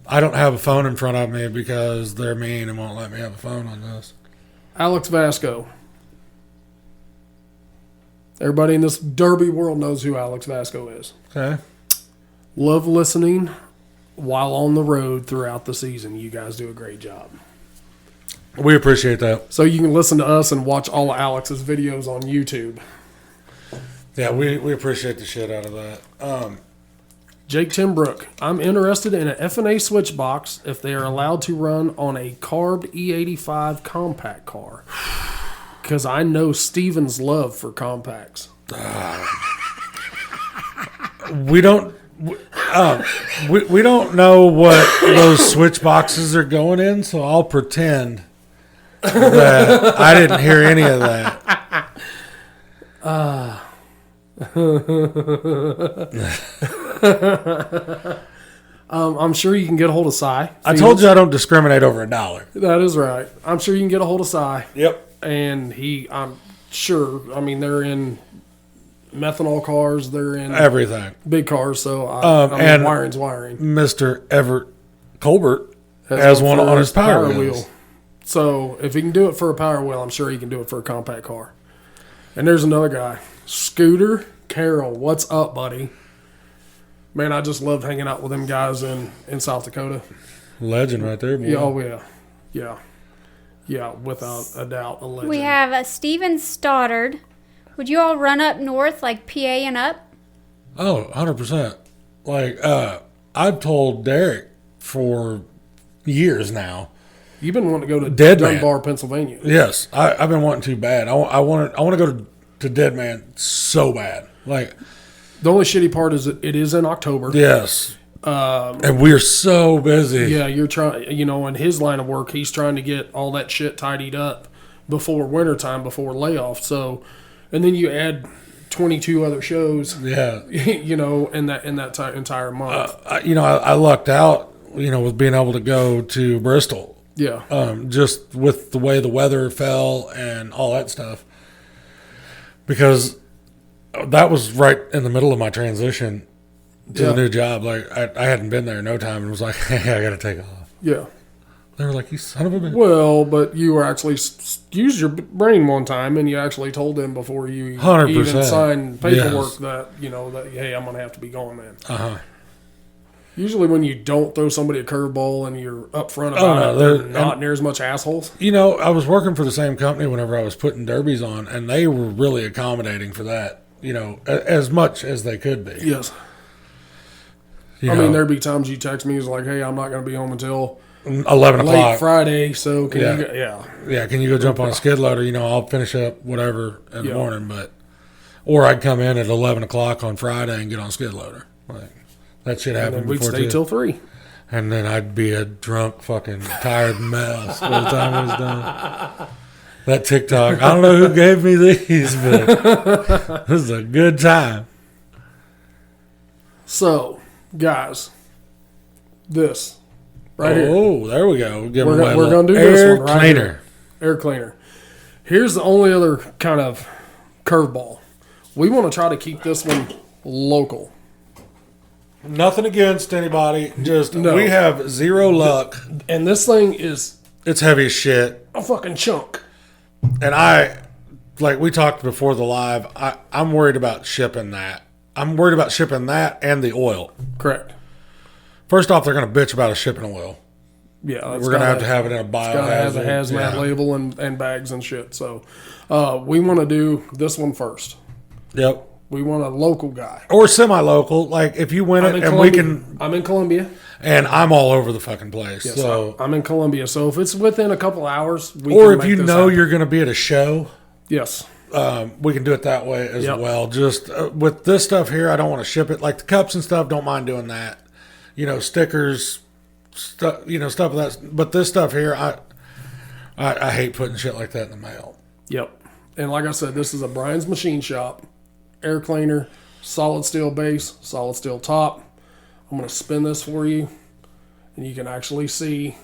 I don't have a phone in front of me because they're mean and won't let me have a phone on this. Alex Vasco. Everybody in this Derby world knows who Alex Vasco is. Okay. Love listening while on the road throughout the season. You guys do a great job. We appreciate that. So you can listen to us and watch all of Alex's videos on YouTube. Yeah, we appreciate the shit out of that. Jake Timbrook. I'm interested in an F&A switch box if they are allowed to run on a carbed E85 compact car. Because I know Steven's love for compacts. We don't we don't know what those switch boxes are going in, so I'll pretend that I didn't hear any of that. I'm sure you can get a hold of Cy. I told you I don't discriminate over $1. That is right. I'm sure you can get a hold of Cy. Yep. And I'm sure, I mean, they're in methanol cars, they're in Everything. big cars, so I mean, and- wiring's wiring. Mr. Everett Colbert has one for on his power wheels. So if he can do it for a power wheel, I'm sure he can do it for a compact car. And there's another guy, Scooter Carroll. What's up, buddy? Man, I just loved hanging out with them guys in South Dakota. Legend right there, boy. Yeah, oh yeah. Yeah. Yeah, without a doubt, a legend. We have a Steven Stoddard. Would you all run up north, like PA and up? Oh, 100%. Like, I've told Derek for years now. You've been wanting to go to Dead Man. Dunbar, Pennsylvania. Yes, I've been wanting to bad. I want to go to Dead Man so bad. Like, The only shitty part is that it is in October. yes. And we're so busy. Yeah, you're trying, in his line of work, he's trying to get all that shit tidied up before wintertime, before layoff. So, and then you add 22 other shows, Yeah. in that entire month. I lucked out, with being able to go to Bristol. Yeah. Just with the way the weather fell and all that stuff. Because that was right in the middle of my transition to Yeah. the new job. Like, I hadn't been there in no time and was like, hey, I got to take off. Yeah. They were like, you son of a bitch. Well, but you were actually used your brain one time, and you actually told them before you 100%. even signed paperwork Yes. that that hey, I'm gonna have to be gone, man. Uh-huh. Usually when you don't throw somebody a curveball and you're upfront about no, it, they're they're- not near as much assholes. You know, I was working for the same company whenever I was putting derbies on, and they were really accommodating for that. You know, as much as they could be. Yes. You I know, mean, there'd be times you text me, it's like, hey, I'm not going to be home until 11 late o'clock. Friday, so can Yeah. you go? Yeah. Yeah, can you go jump on a skid loader? You know, I'll finish up whatever in the Yeah. morning, or I'd come in at 11 o'clock on Friday and get on a skid loader. Like, that shit And happened then we'd before stay too. till 3. And then I'd be a drunk, fucking tired mess by the time it was done. That TikTok, I don't know who gave me these, but this is a good time. So, guys, this right here, Oh, there we go. Give We're away go- we're a gonna do little this air one right cleaner. here. Air cleaner. Here's the only other kind of curveball. We want to try to keep this one local. Nothing against anybody. Just No. we have zero luck. And this thing is It's heavy as shit. a fucking chunk. And I, like we talked before the live, I'm worried about shipping that. I'm worried about shipping that and the oil. Correct. First off, they're going to bitch about us shipping oil. Yeah, that's We're going to gotta- have it in a It's gotta have a biohazard. hazmat Yeah. label and bags and shit. So, we want to do this one first. Yep. We want a local guy. Or semi-local. Like if you win I'm it in and Columbia. we can, I'm in Columbia. and I'm all over the fucking place. Yes, So, I'm in Columbia. So if it's within a couple hours, we or can if make you this know happen. you're going to be at a show, Yes. we can do it that way as Yep. well. Just with this stuff here, I don't want to ship it. Like the cups and stuff, don't mind doing that. You know, stickers, stuff. You know, stuff of that. But this stuff here, I hate putting shit like that in the mail. Yep. And like I said, this is a Brian's Machine Shop air cleaner, solid steel base, solid steel top. I'm going to spin this for you, and you can actually see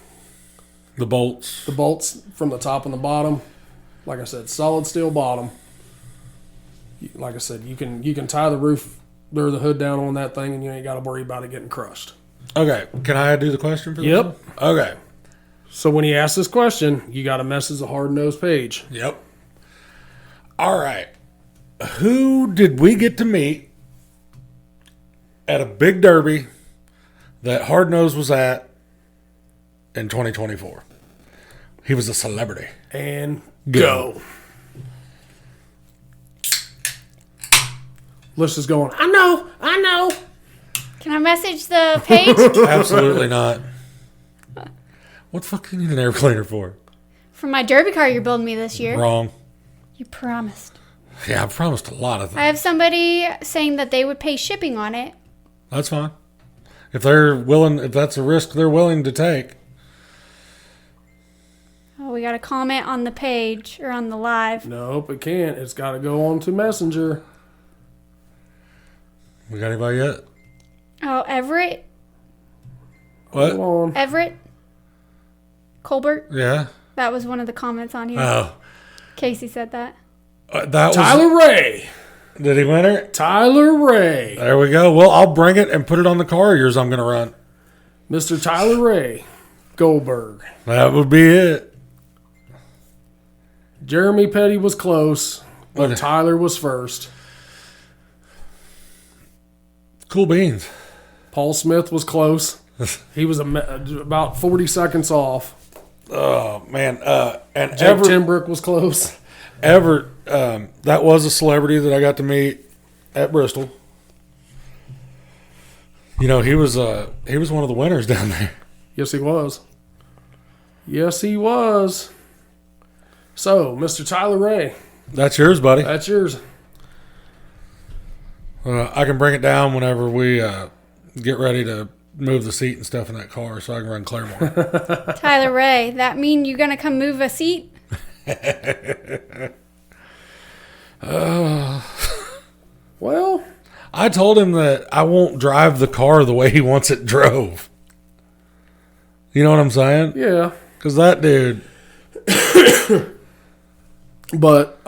The bolts. the bolts from the top and the bottom. Like I said, solid steel bottom. Like I said, you can tie the roof or the hood down on that thing, and you ain't got to worry about it getting crushed. Okay, can I do the question for this? Yep. one? Okay. So when he asks this question, you got to message the hard-nosed page. Yep. All right. Who did we get to meet at a big derby that Hard Nose was at in 2024? He was a celebrity. And Go. Liz is going, I know. Can I message the page? Absolutely not. What the fuck do you need an air cleaner for? For my derby car you're building me this year. Wrong. You promised. Yeah, I promised a lot of things. I have somebody saying that they would pay shipping on it. That's fine. If they're willing, if that's a risk they're willing to take. Oh, we got a comment on the page or on the live. Nope, it can't. It's got to go on to Messenger. We got anybody yet? Oh, Everett? What? Hold on. Everett? Colbert? Yeah. That was one of the comments on here. Oh, Casey said that. that was. Tyler Ray. Did he win it? Tyler Ray. There we go. Well, I'll bring it and put it on the car of yours I'm going to run. Mr. Tyler Ray Goldberg. That would be it. Jeremy Petty was close, but What? Tyler was first. Cool beans. Paul Smith was close. He was about 40 seconds off. Oh, man. And Jake Everett, Timbrook was close. that was a celebrity that I got to meet at Bristol. You know, he was one of the winners down there. Yes, he was. Yes, he was. So, Mr. Tyler Ray, That's yours, buddy. that's yours. I can bring it down whenever we get ready to move the seat and stuff in that car so I can run Claremont. Tyler Ray, that mean you gonna come move a seat? Well, I told him that I won't drive the car the way he wants it drove. You know what I'm saying? yeah. Because that dude, But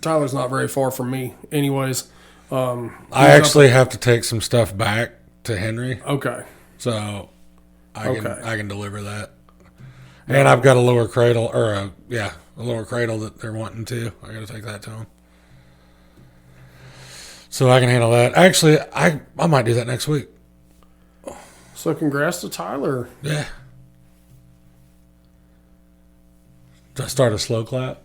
Tyler's not very far from me anyways. I He's actually have to take some stuff back to Henry, Okay. so I Okay. can deliver that. And I've got a lower cradle, or a lower cradle that they're wanting to. I got to take that to them, so I can handle that. Actually, I might do that next week. So congrats to Tyler. Yeah. Did I start a slow clap?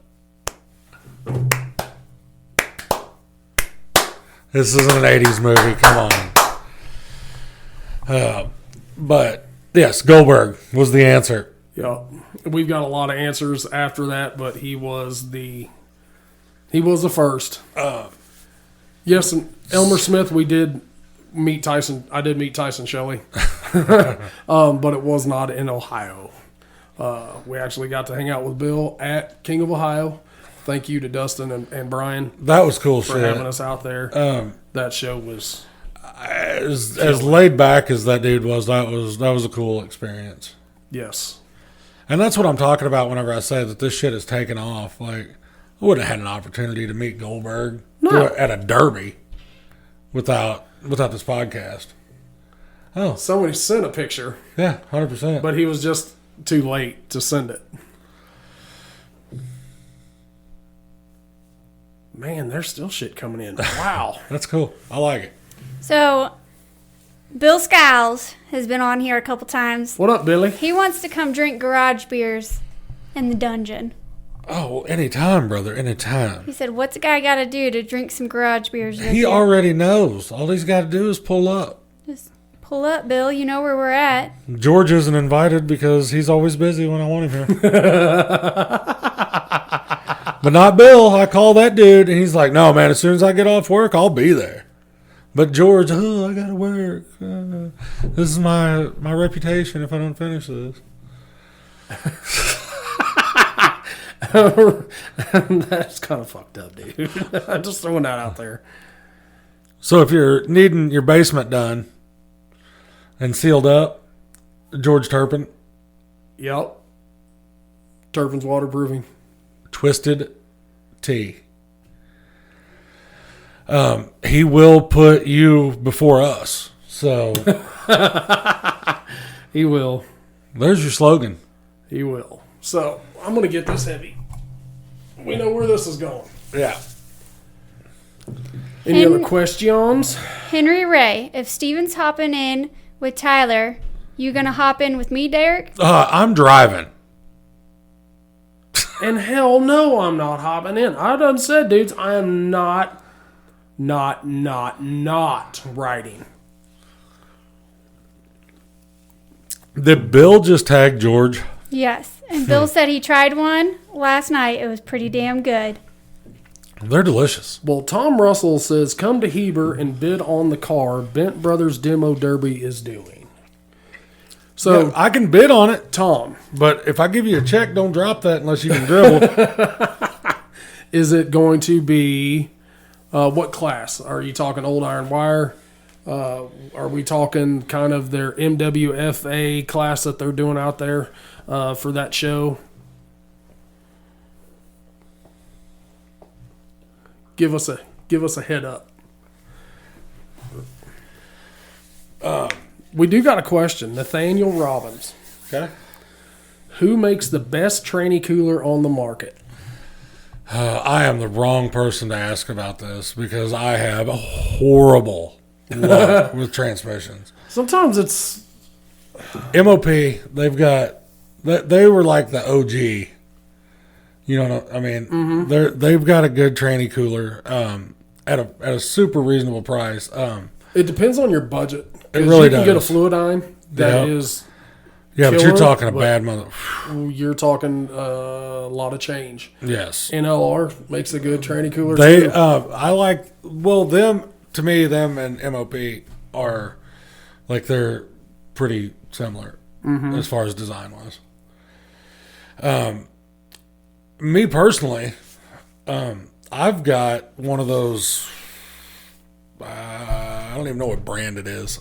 This isn't an 80s movie. Come on. But, yes, Goldberg was the answer. Yeah, we've got a lot of answers after that, but he was the first. Yes, and Elmer Smith, we did meet Tyson. I did meet Tyson Shelley, but it was not in Ohio. We actually got to hang out with Bill at King of Ohio. Thank you to Dustin and Brian That was cool for shit. having us out there. That show was As laid back as that dude was, that was a cool experience. yes. And that's what I'm talking about whenever I say that this shit is taking off. Like, I wouldn't have had an opportunity to meet Goldberg at a derby without this podcast. Oh, Somebody sent a picture, yeah, 100%. but he was just too late to send it. Man, there's still shit coming in. Wow. That's cool. I like it. So, Bill Skiles has been on here a couple times. What up, Billy? He wants to come drink garage beers in the dungeon. Oh, anytime, brother, anytime. He said, "What's a guy got to do to drink some garage beers?" with He you?" already knows. All he's got to do is pull up. Just pull up, Bill. You know where we're at. George isn't invited because he's always busy when I want him here. But not Bill. I call that dude, and he's like, no, man, as soon as I get off work, I'll be there. But George, I got to work. This is my reputation if I don't finish this. That's kind of fucked up, dude. I'm just throwing that out there. So if you're needing your basement done and sealed up, George Turpin, Yep. Turpin's waterproofing. Twisted Tea. He will put you before us. So He will. there's your slogan. He will. So, I'm going to get this heavy. We know where this is going. Yeah. Any Hen- other questions? Henry Ray, if Steven's hopping in with Tyler, you gonna hop in with me, Derek? I'm driving. And hell no, I'm not hopping in. I done said, dudes, I am not riding. Did Bill just tag George? Yes. And Bill said he tried one last night. It was pretty damn good. They're delicious. Well, Tom Russell says, come to Heber and bid on the car Bent Brothers Demo Derby is doing. So, Yeah, I can bid on it, Tom, but if I give you a check, don't drop that unless you can dribble. is it going to be what class? Are you talking old iron wire? Are we talking kind of their MWFA class that they're doing out there for that show? Give us a head up. We do got a question. Nathaniel Robbins. Okay. Who makes the best tranny cooler on the market? I am the wrong person to ask about this because I have a horrible luck with transmissions. Sometimes it's MOP, they were like the OG. You know what I mean? They've got a good tranny cooler at a super reasonable price. it depends on your budget. 'Cause really you can get a does. Fluidyne that Yeah. is Yeah, but you're killer, talking a but- bad mother. you're talking a lot of change. Yes. NLR makes a good tranny cooler They, too. I like, well, them and MOP are, like, they're pretty similar as far as design was. Me personally, I've got one of those, I don't even know what brand it is.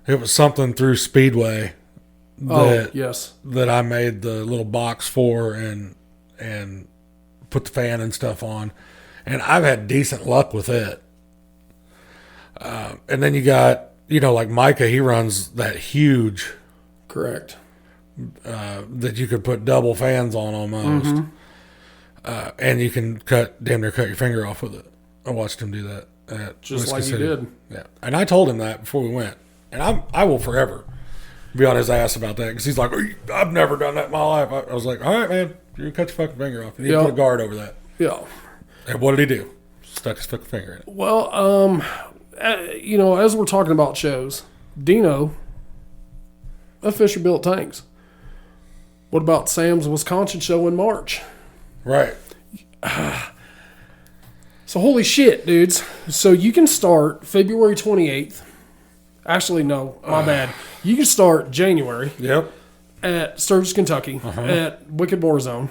It was something through Speedway that, Yes. that I made the little box for and put the fan and stuff on, and I've had decent luck with it. And then you got, like Micah, he runs that huge Correct. that you could put double fans on almost, and you can damn near cut your finger off with it. I watched him do that at Just Whiskey like you City. did. Yeah, and I told him that before we went, And I will forever be on his ass about that because he's like, I've never done that in my life. I was like, all right, man, you're going to cut your fucking finger off. You need to put a guard over that. Yeah. And what did he do? Stuck his fucking finger in it. Well, you know, as we're talking about shows, Dino, that Fisher built tanks. What about Sam's Wisconsin show in March? Right. So holy shit, dudes. So you can start February 28th. Actually, no, my bad. You can start January Yep. at Sturgis, Kentucky at Wicked War Zone.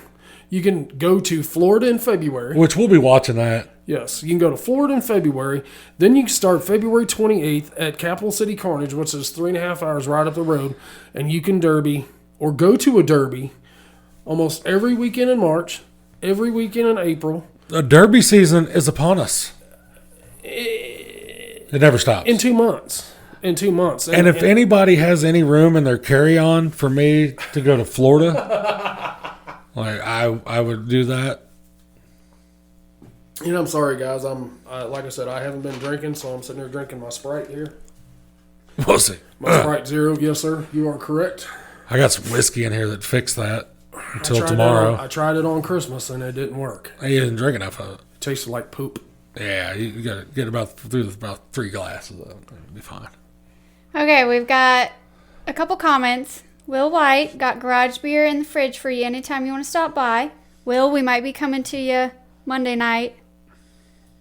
You can go to Florida in February. Which we'll be watching that. Yes, you can go to Florida in February. Then you can start February 28th at Capital City Carnage, which is 3.5 hours right up the road. And you can derby or go to a derby almost every weekend in March, every weekend in April. The Derby season is upon us. It never stops. In 2 months. In 2 months. And if anybody has any room in their carry-on for me to go to Florida, like I would do that. You know, I'm sorry, guys. Like I said, I haven't been drinking, so I'm sitting here drinking my Sprite here. We'll see. My Sprite Zero. Yes, sir. You are correct. I got some whiskey in here that fixed that until I tried tomorrow. I tried it on Christmas, and it didn't work. You didn't drink enough of it. It tasted like poop. Yeah, you got to get about 3 glasses of it. It'll be fine. Okay, we've got a couple comments. Will White got garage beer in the fridge for you anytime you want to stop by. Will, we might be coming to you Monday night.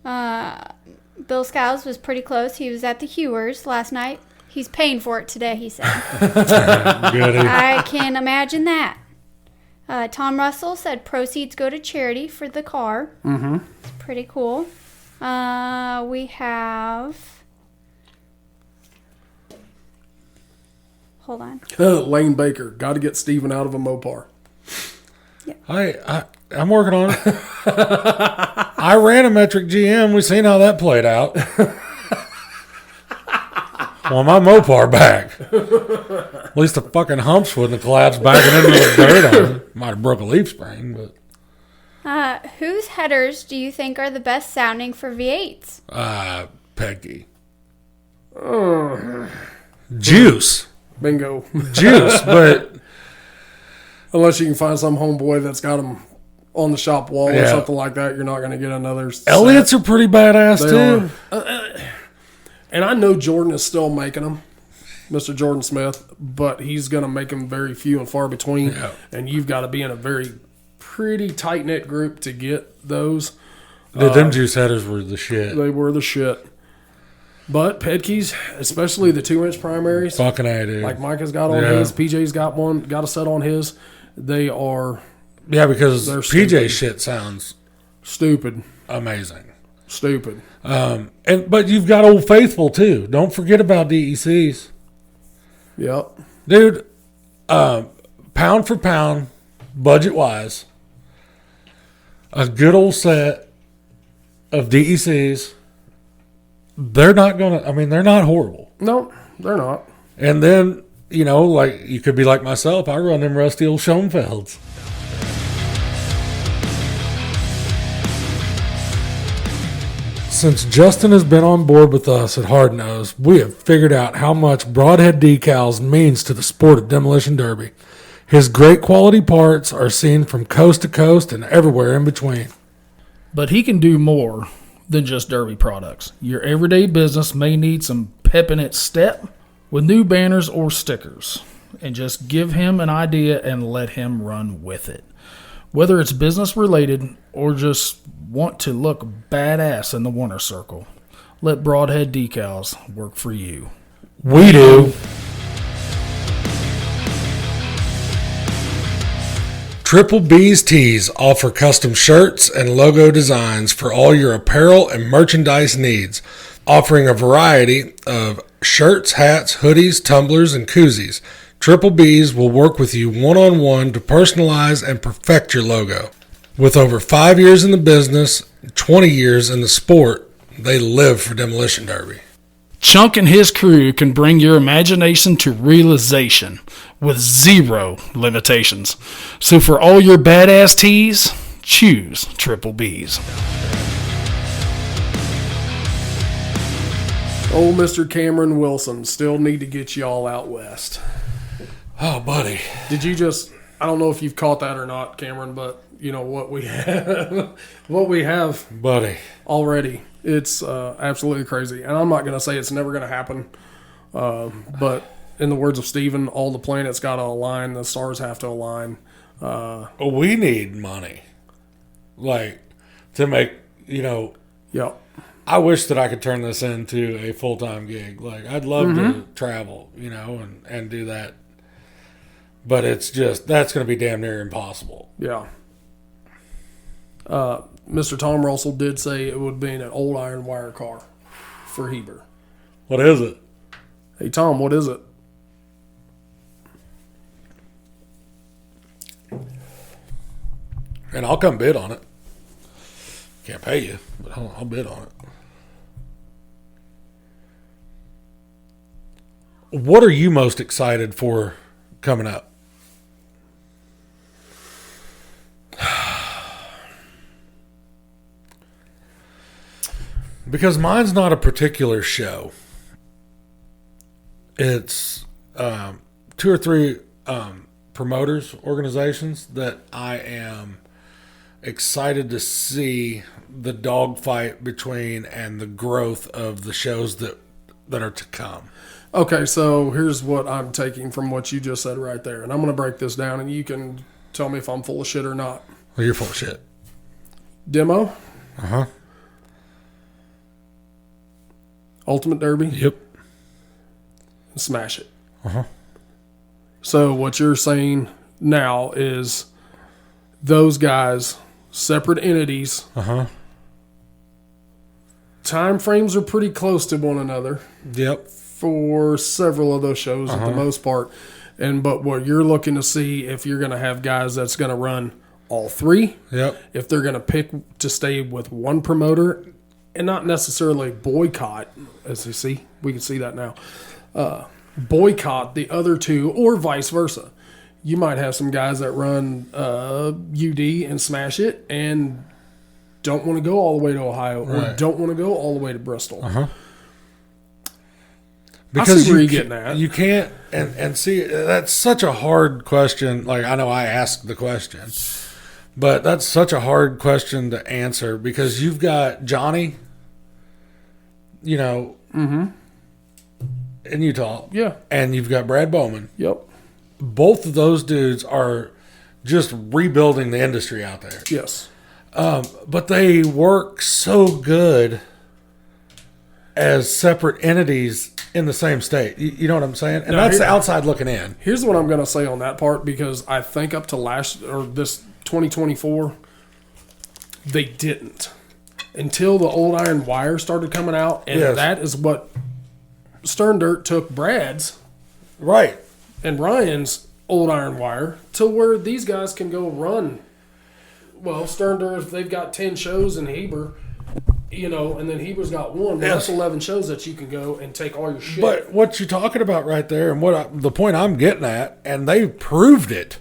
Bill Scows was pretty close. He was at the Hewers last night. He's paying for it today, he said. Goody. I can imagine that. Tom Russell said proceeds go to charity for the car. Mm-hmm. It's pretty cool. We have... Hold on. Lane Baker. Got to get Steven out of a Mopar. I'm working on it. I ran a metric GM. We've seen how that played out. Well, my Mopar back. At least the fucking humps wouldn't have collapsed backing into the dirt on it. Might have broke a leaf spring, but Whose headers do you think are the best sounding for V8s? Peggy. Juice. Bingo. Juice, but Unless you can find some homeboy that's got them on the shop wall or Yeah. something like that, you're not going to get another set. Elliott's are pretty badass They too. are. And I know Jordan is still making them, Mr. Jordan Smith, but he's going to make them very few and far between. Yeah. And you've got to be in a pretty tight-knit group to get those. Dude, them juice headers were the shit. They were the shit. But Pedkeys, especially the 2-inch primaries, Fucking A, dude. like Micah's got on Yeah. his, PJ's got a set on his. They are Yeah, because They're PJ stupid. shit sounds stupid. amazing. Stupid. But you've got Old Faithful too. Don't forget about DECs. Yep. Dude, pound for pound, budget wise, a good old set of DECs. They're not horrible. No, they're not. And then, like you could be like myself, I run them rusty old Schoenfelds. Since Justin has been on board with us at Hard Nose, we have figured out how much Broadhead Decals means to the sport of demolition derby. His great quality parts are seen from coast to coast and everywhere in between. But he can do more than just derby products. Your everyday business may need some pep in its step with new banners or stickers. And just give him an idea and let him run with it. Whether it's business related or just want to look badass in the winner circle, let Broadhead Decals work for you. We do. Triple B's Tees offer custom shirts and logo designs for all your apparel and merchandise needs, offering a variety of shirts, hats, hoodies, tumblers, and koozies. Triple B's will work with you one-on-one to personalize and perfect your logo. With over 5 years in the business, 20 years in the sport, they live for demolition derby. Chunk and his crew can bring your imagination to realization with 0 limitations. So for all your badass tees, choose Triple B's. Old Mr. Cameron Wilson still need to get y'all out west. Oh, buddy. Did you just? I don't know if you've caught that or not, Cameron, but you know what we have, what we have Buddy. already. It's absolutely crazy, and I'm not going to say it's never going to happen. But in the words of Steven, all the planets got to align. The stars have to align. We need money. Like, to make, Yeah. I wish that I could turn this into a full-time gig. Like, I'd love to travel, and do that. But it's just, that's going to be damn near impossible. Yeah. Mr. Tom Russell did say it would be an old iron wire car for Heber. What is it? Hey, Tom, what is it? And I'll come bid on it. Can't pay you, but I'll bid on it. What are you most excited for coming up? Because mine's not a particular show. It's 2 or 3 promoters, organizations that I am excited to see the dogfight between and the growth of the shows that are to come. Okay, so here's what I'm taking from what you just said right there. And I'm going to break this down, and you can tell me if I'm full of shit or not. Well, you're full of shit. Demo, Uh-huh. Ultimate Derby, Yep. and Smash It. Uh-huh. So what you're saying now is those guys, separate entities, Uh-huh. time frames are pretty close to one another Yep. for several of those shows at the most part. But what you're looking to see, if you're going to have guys that's going to run all 3, Yep. if they're going to pick to stay with one promoter and not necessarily boycott, as you see, we can see that now, boycott the other 2 or vice versa. You might have some guys that run UD and Smash It and don't want to go all the way to Ohio or Right. don't want to go all the way to Bristol. Because see where you're ca- getting at. You can't, and see, that's such a hard question. Like, I know I asked the question, but that's such a hard question to answer because you've got Johnny, in Utah, Yeah. and you've got Brad Bowman. Yep. Both of those dudes are just rebuilding the industry out there. Yes. But they work so good as separate entities in the same state. You know what I'm saying? And No, that's the here- outside looking in. Here's what I'm going to say on that part, because I think up to this 2024, they didn't until the old iron wire started coming out, and Yes. that is what Stern Dirt took Brad's Right. and Ryan's old iron wire to where these guys can go run. Well, Stern Dirt, if they've got 10 shows in Heber, and then Heber's got 1. Well, Yes. that's 11 shows that you can go and take all your shit. But what you're talking about right there, and the point I'm getting at, and they proved it,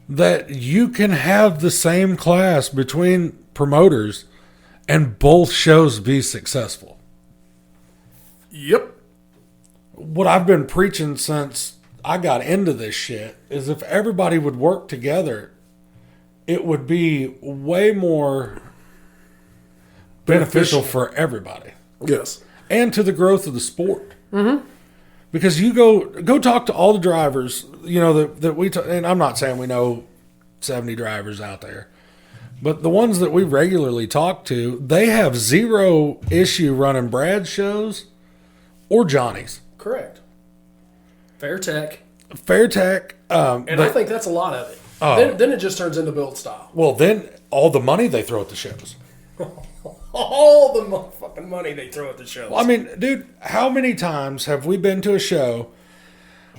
that you can have the same class between promoters and both shows be successful. Yep. What I've been preaching since I got into this shit is if everybody would work together, it would be way more beneficial for everybody Yes. and to the growth of the sport. Mm-hmm. Because you go talk to all the drivers, that we and I'm not saying we know 70 drivers out there, but the ones that we regularly talk to, they have zero issue running Brad's shows or Johnny's. Correct. Fair tech. Fair Tech. And I think that's a lot of it. Then it just turns into build style. Well, then all the money they throw at the shows. All the motherfucking money they throw at the shows. Well, I mean, dude, how many times have we been to a show?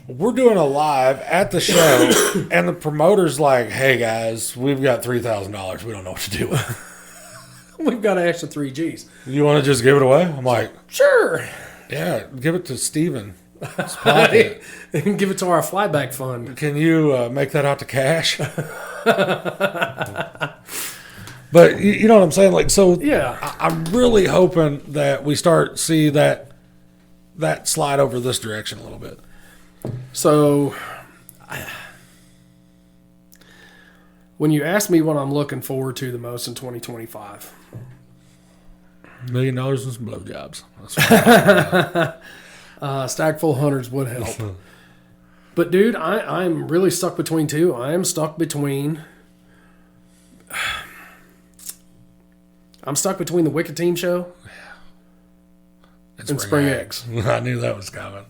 We're doing a live at the show, and the promoter's like, "Hey guys, we've got $3,000. We don't know what to do with it. We've got an extra 3 Gs. You want to just give it away?" I'm like, Sure. "Yeah, give it to Steven. His pocket. And give it to our flyback fund. Can you make that out to cash?" But you know what I'm saying? Like, so Yeah. I'm really hoping that we see that that slide over this direction a little bit. So, when you ask me what I'm looking forward to the most in 2025, $1 million and some blowjobs. stack full hundreds would help. But dude, I'm really stuck between two. I am stuck between. I'm stuck between the Wicked Team Show and Spring X. I knew that was coming.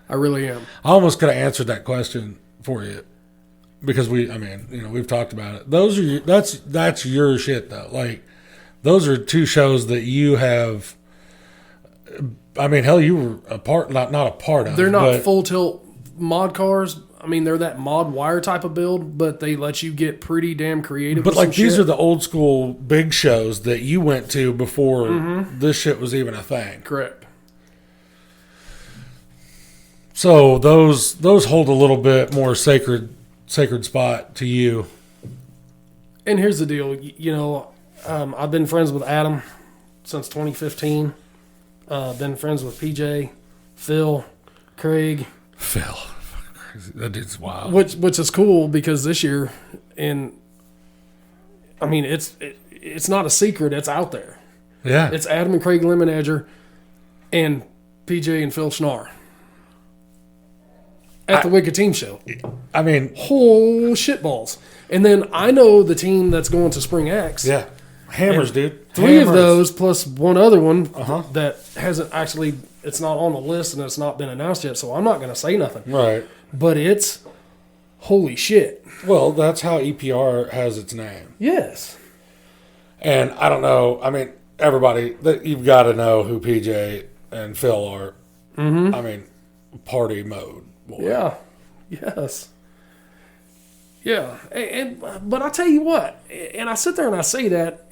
I really am. I almost could have answered that question for you because we've talked about it. That's your shit though. Like those are two shows that you have. I mean, hell, you were a part, not a part of. They're not but full tilt mod cars. I mean, they're that mod wire type of build, but they let you get pretty damn creative. But with like some these shit. are the old school big shows that you went to before this shit was even a thing. Correct. So those hold a little bit more sacred spot to you. And here's the deal. I've been friends with Adam since 2015. Been friends with PJ, Phil, Craig. Phil, that dude's wild. Which is cool because this year, it's not a secret. It's out there. Yeah, It's Adam and Craig Lemonedger and PJ and Phil Schnarr at the Wicked Team Show. I mean, Whole shitballs. And then I know the team that's going to Spring X. yeah, hammers, dude. Three of Hammers. those plus one other one Uh-huh. that hasn't actually, it's not on the list and it's not been announced yet, so I'm not going to say nothing. Right. But it's holy shit. Well, that's how EPR has its name. Yes. And I don't know. I mean, everybody that you've got to know who PJ and Phil are. Mm-hmm. I mean, party mode. Boy. Yeah. Yes. Yeah. But I tell you what, and I sit there and I say that,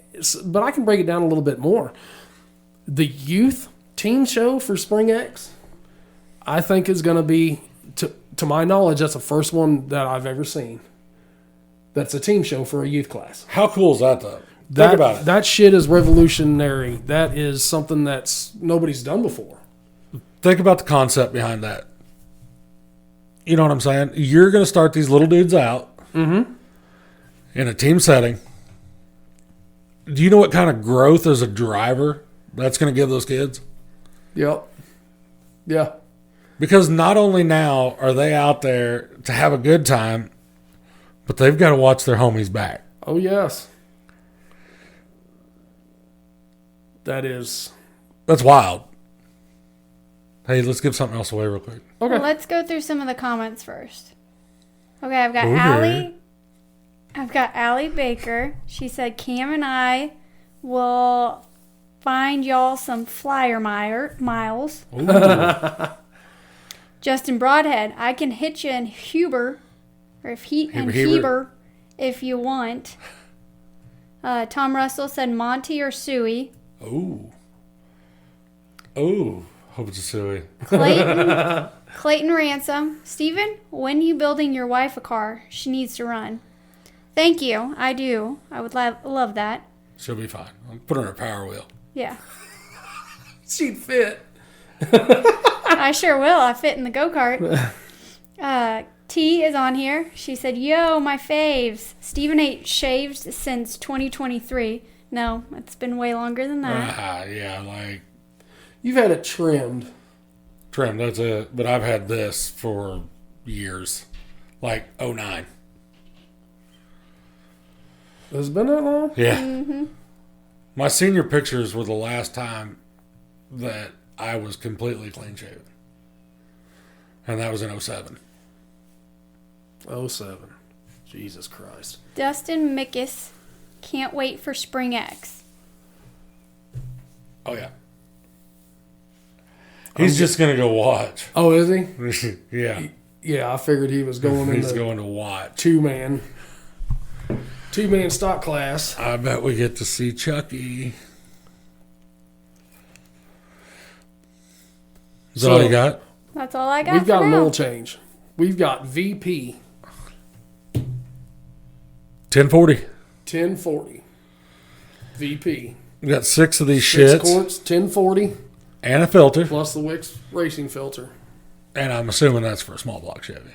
but I can break it down a little bit more. The youth team show for Spring X, I think is going to be, to my knowledge, that's the first one that I've ever seen. That's a team show for a youth class. How cool is that, though? Think about it. That shit is revolutionary. That is something that's nobody's done before. Think about the concept behind that. You know what I'm saying? You're going to start these little dudes out in a team setting. Do you know what kind of growth as a driver that's going to give those kids? Yep. Yeah. Because not only now are they out there to have a good time, but they've got to watch their homies back. Oh, yes. That's wild. Hey, let's give something else away real quick. okay. Well, let's go through some of the comments first. Okay, I've got Okay. Allie Baker. She said Cam and I will find y'all some flyer miles. Justin Broadhead, I can hit you in Huber, or Heber, if you want. Tom Russell said Monty or Suey. Oh, hope it's a silly. Clayton Ransom. Steven, when you building your wife a car? She needs to run. Thank you. I do. I would love that. She'll be fine. I'll put her in a power wheel. Yeah. She'd fit. I sure will. I fit in the go-kart. T is on here. She said, yo, my faves. Steven ain't shaved since 2023. No, it's been way longer than that. Yeah, like You've had it trimmed. trim, that's it. But I've had this for years. Like 09. Has it been that long? Yeah. Mm-hmm. My senior pictures were the last time that I was completely clean shaven. And that was in 07. 07. Jesus Christ. Dustin Mickus, can't wait for Spring X. Oh, yeah. He's just going to go watch. Oh, is he? Yeah. Yeah, I figured he was going in He's the going to watch. two-man stock class. I bet we get to see Chucky. Is that all you got? That's all I got We've got for an now. oil change. We've got VP 1040. 1040. VP. We got 6 of these 6 shits. quarts, 1040. And a filter. plus the Wix racing filter. And I'm assuming that's for a small block Chevy.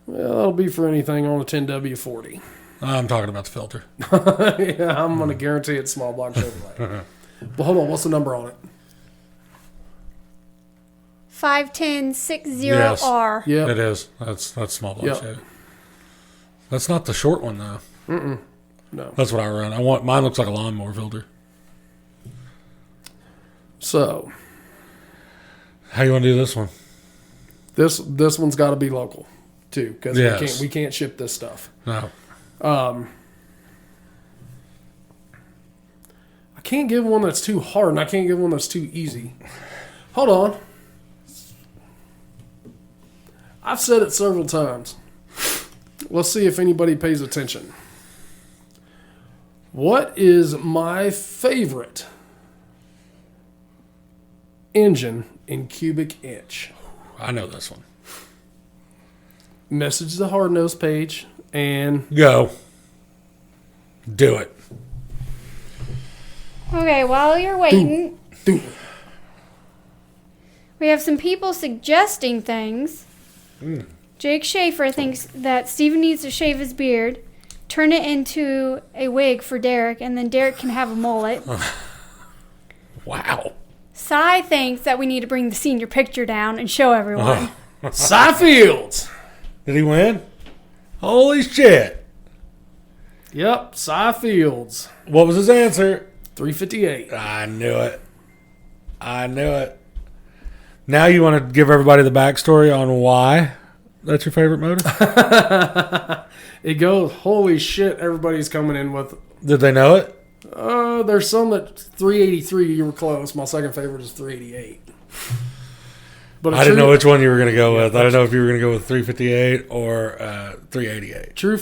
Well, that'll be for anything on a 10W40. I'm talking about the filter. Yeah, I'm going to guarantee it's small block Chevrolet. But hold on, what's the number on it? 5106-0R. Yep. It is. That's small block Yep. Chevy. That's not the short one though. No. That's what I run. Mine looks like a lawnmower filter. So How you want to do this one? this one's got to be local too, because Yes. we can't ship this stuff. No. I can't give one that's too hard, and I can't give one that's too easy. Hold on. I've said it several times. Let's see if anybody pays attention. What is my favorite engine in cubic inch? I know this one. Message the hard nose page and Go. Do it. Okay, while you're waiting, do it. we have some people suggesting things. Jake Schaefer thinks that Steven needs to shave his beard, turn it into a wig for Derek, and then Derek can have a mullet. Wow. Cy thinks that we need to bring the senior picture down and show everyone. Cy Fields. Did he win? Holy shit. Yep, Cy Fields. What was his answer? 358. I knew it. I knew it. Now you want to give everybody the backstory on why that's your favorite motor? It goes, holy shit, everybody's coming in with, Did they know it? there's some that 383, you were close. My second favorite is 388. But I didn't know which one you were going to go with. I didn't know if you were going to go with 358 or 388. True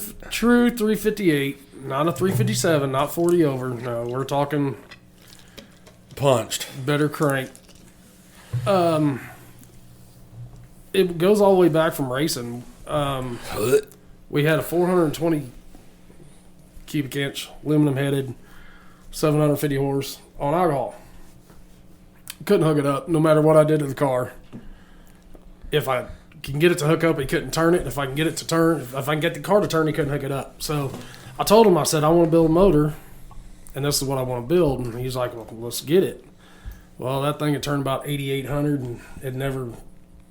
358, not a 357, not 40 over. No, we're talking Punched. better crank. It goes all the way back from racing. We had a 420 cubic inch, aluminum headed, 750 horse on alcohol. Couldn't hook it up no matter what I did to the car. If I can get it to hook up, he couldn't turn it. If I can get it to turn, if I can get the car to turn, he couldn't hook it up. So I told him, I said, I want to build a motor, and this is what I want to build. And he's like, well, let's get it. Well, that thing had turned about 8,800, and it never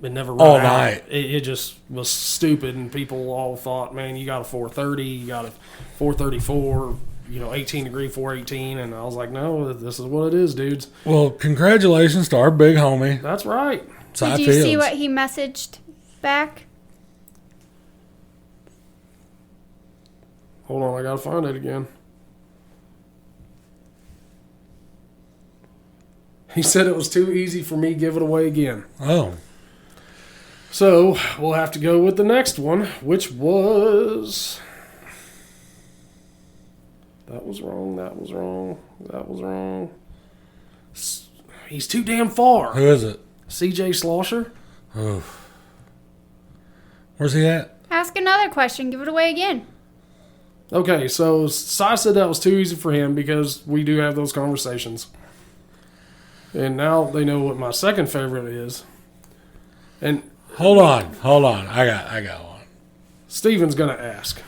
ran All out. night. It just was stupid, and people all thought, man, you got a 430, you got a 434, 18 degree 418, and I was like, no, this is what it is, dudes. Well, congratulations to our big homie, That's right. Cy Did you see Fields. what he messaged back? Hold on, I gotta find it again. He said it was too easy for me, give it away again. Oh, So we'll have to go with the next one, which was. That was wrong. That was wrong. That was wrong. He's too damn far. who is it? CJ Schlosser. Oh. Where's he at? Ask another question. Give it away again. Okay, so Cy said that was too easy for him because we do have those conversations. And now they know what my second favorite is. And Hold on. I got one. Steven's gonna ask.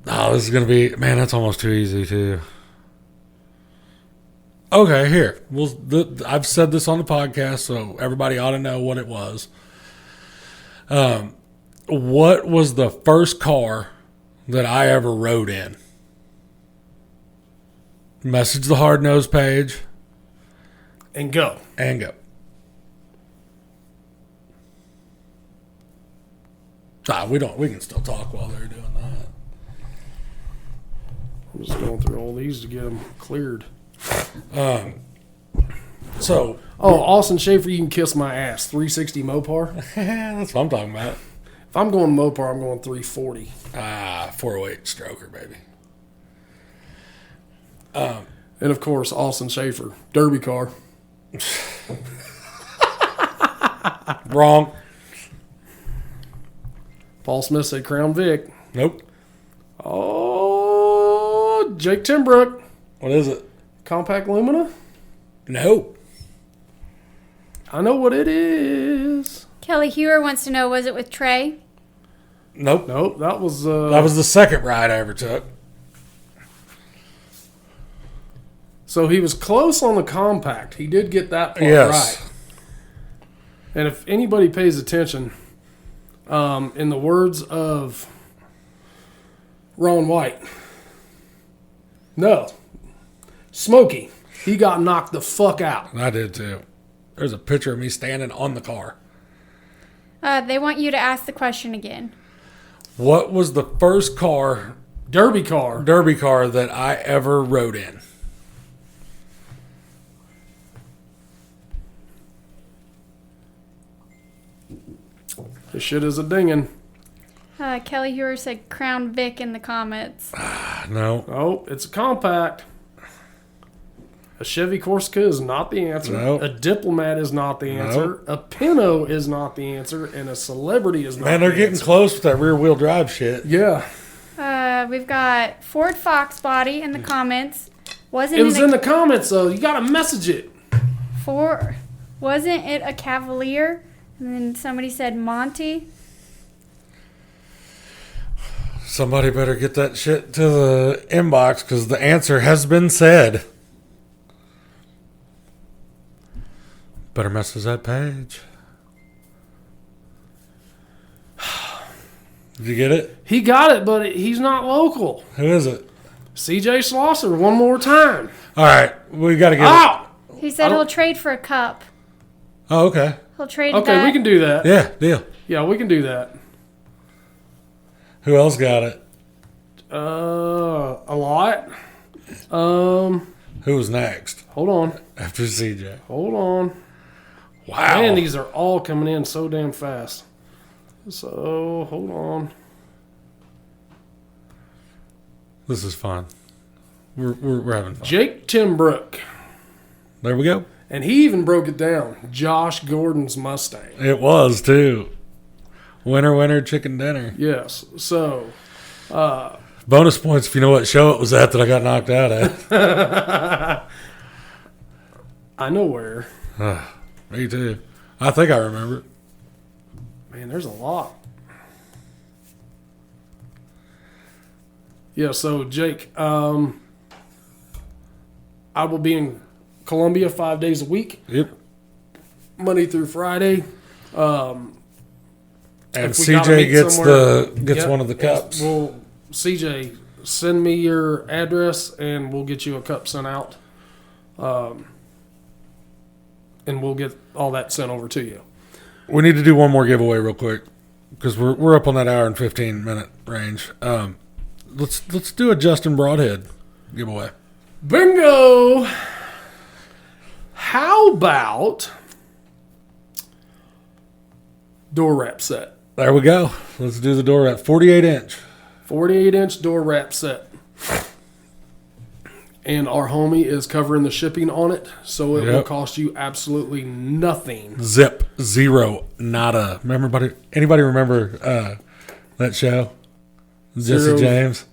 Oh, this is gonna be, man. That's almost too easy too. Okay, here. I've said this on the podcast, so everybody ought to know what it was. What was the first car that I ever rode in? Message the hard nose page And go. and go. We can still talk while they're doing that. I'm just going through all these to get them cleared. So Oh, Austin Schaefer, you can kiss my ass. 360 Mopar. that's what I'm talking about. If I'm going Mopar, I'm going 340. 408 stroker, baby. And of course, Austin Schaefer, Derby car. Wrong. Paul Smith said Crown Vic. Nope. Oh, Jake Timbrook, What is it? Compact Lumina. Nope. I know what it is. Kelly Hewer wants to know, was it with Trey? Nope. Nope, that was That was the second ride I ever took. so he was close on the compact. He did get that part Yes. right. And if anybody pays attention, in the words of Ron White, no, Smokey, he got knocked the fuck out. I did too. There's a picture of me standing on the car. They want you to ask the question again. What was the first Derby car. derby car that I ever rode in? This shit is a dingin'. Kelly Hewer said Crown Vic in the comments. No. Oh, it's a compact. A Chevy Corsica is not the answer. Nope. A Diplomat is not the answer. A Pinto is not the answer. And a Celebrity is not Man, they're the getting answer. close with that rear wheel drive shit. Yeah. We've got Ford Fox body in the comments. It was in the comments, though. You got to message it. Wasn't it a Cavalier? And then somebody said Monty. Somebody better get that shit to the inbox because the answer has been said. Better message that page. Did you get it? He got it, but he's not local. Who is it? CJ Schlosser, one more time. All right, we got to get Out! He said I don't- he'll trade for a cup. it. Oh, okay. He'll trade Okay, that. we can do that. Yeah, deal. Yeah, we can do that. Who else got it? A lot. Who was next Hold on. after CJ? Hold on. Wow. Man, these are all coming in so damn fast. So, hold on. This is fun. We're having fun. Jake Timbrook. There we go. And he even broke it down. Josh Gordon's Mustang. It was, too. Winner, winner, chicken dinner. Yes. So, Bonus points if you know what show it was at that I got knocked out at. I know where. Me too. I think I remember. Man, there's a lot. Yeah, so Jake, I will be in Columbia 5 days a week, Yep. Monday through Friday. And If we gotta CJ meet gets somewhere- gets Yep, one of the yes, cups. Well, CJ, send me your address and we'll get you a cup sent out. And we'll get all that sent over to you. We need to do one more giveaway real quick because we're up on that hour and 15-minute range. Let's do a Justin Broadhead giveaway. Bingo! How about door wrap set? There we go. Let's do the door wrap. 48-inch. 48-inch door wrap set. And our homie is covering the shipping on it, so it will Yep. cost you absolutely nothing. Zip. Zero. Nada. Remember, anybody remember that show? Jesse Zero. James?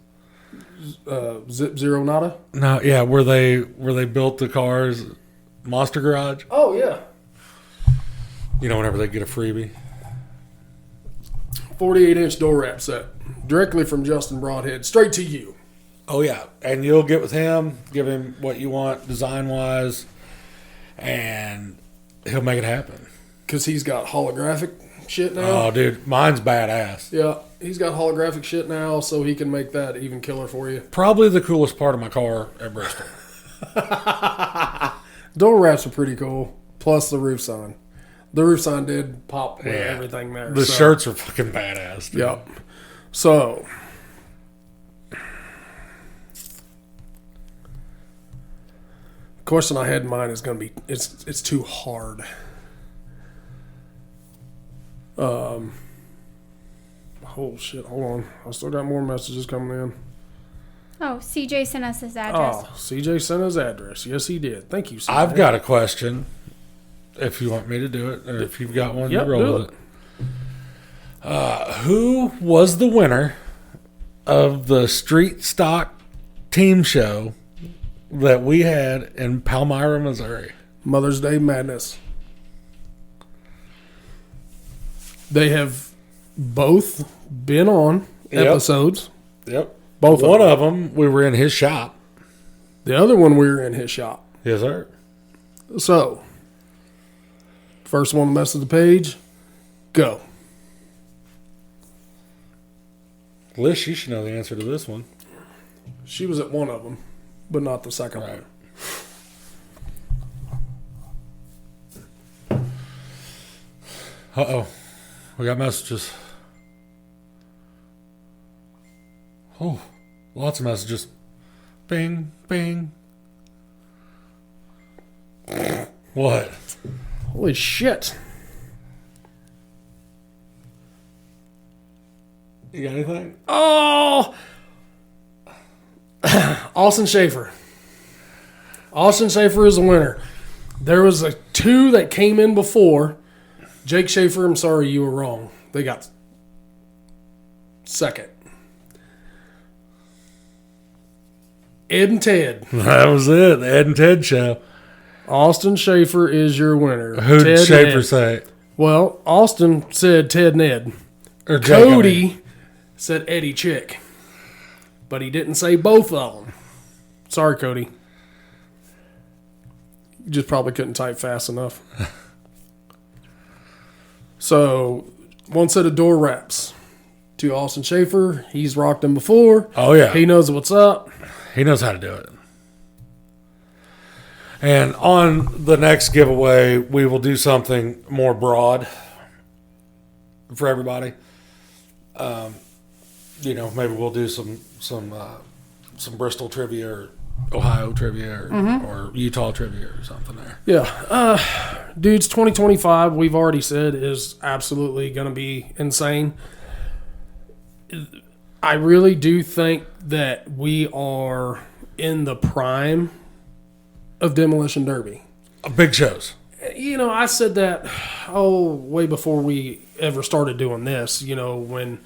Zip zero nada? No, yeah, where they built the cars, Monster Garage. Oh, yeah. You know, whenever they get a freebie. 48-inch door wrap set. Directly from Justin Broadhead. Straight to you. Oh yeah, and you'll get with him, give him what you want design wise, and he'll make it happen. Because he's got holographic shit now. Oh, dude, mine's badass. Yeah, he's got holographic shit now, so he can make that even killer for you. Probably the coolest part of my car at Bristol. Door wraps are pretty cool. Plus the roof sign. The roof sign did pop with Yeah. everything there. The so. shirts are fucking badass. Dude. Yep. So, question I had in mind is going to be it's too hard. Oh shit! Hold on, I still got more messages coming in. Oh, CJ sent us his address. Oh, CJ sent his address. Yes, he did. Thank you, CJ. I've got a question. If you want me to do it, or if you've got one, Yep, you roll do with it. Who was the winner of the street stock team show that we had in Palmyra, Missouri? Mother's Day Madness. They have both been on Yep. episodes. Yep. Both One of of them, we were in his shop. The other one, we were in his shop. Yes, sir. So, first one to message the page, go. Liz, you should know the answer to this one. She was at one of them, but not the second Right. one. Uh-oh. We got messages. Oh, lots of messages. Bing, bing. What? Holy shit. You got anything? Oh! Austin Schaefer. Austin Schaefer is the winner. There was a two that came in before. Jake Schaefer, I'm sorry, you were wrong. They got second. Ed and Ted. That was it. The Ed and Ted show. Austin Schaefer is your winner. Who Ted did and Schaefer Ed. say? Well, Austin said Ted and Ed. Or Jake, I mean. Cody said Eddie Chick. But he didn't say both of them. Sorry, Cody. You just probably couldn't type fast enough. So, one set of door wraps to Austin Schaefer. He's rocked them before. Oh, yeah. He knows what's up. He knows how to do it. And on the next giveaway, we will do something more broad for everybody. Maybe we'll do some Bristol trivia or Ohio trivia or Utah trivia or something there. Yeah. Dudes, 2025, we've already said, is absolutely going to be insane. I really do think that we are in the prime of Demolition Derby. Big shows. I said that, way before we ever started doing this, when,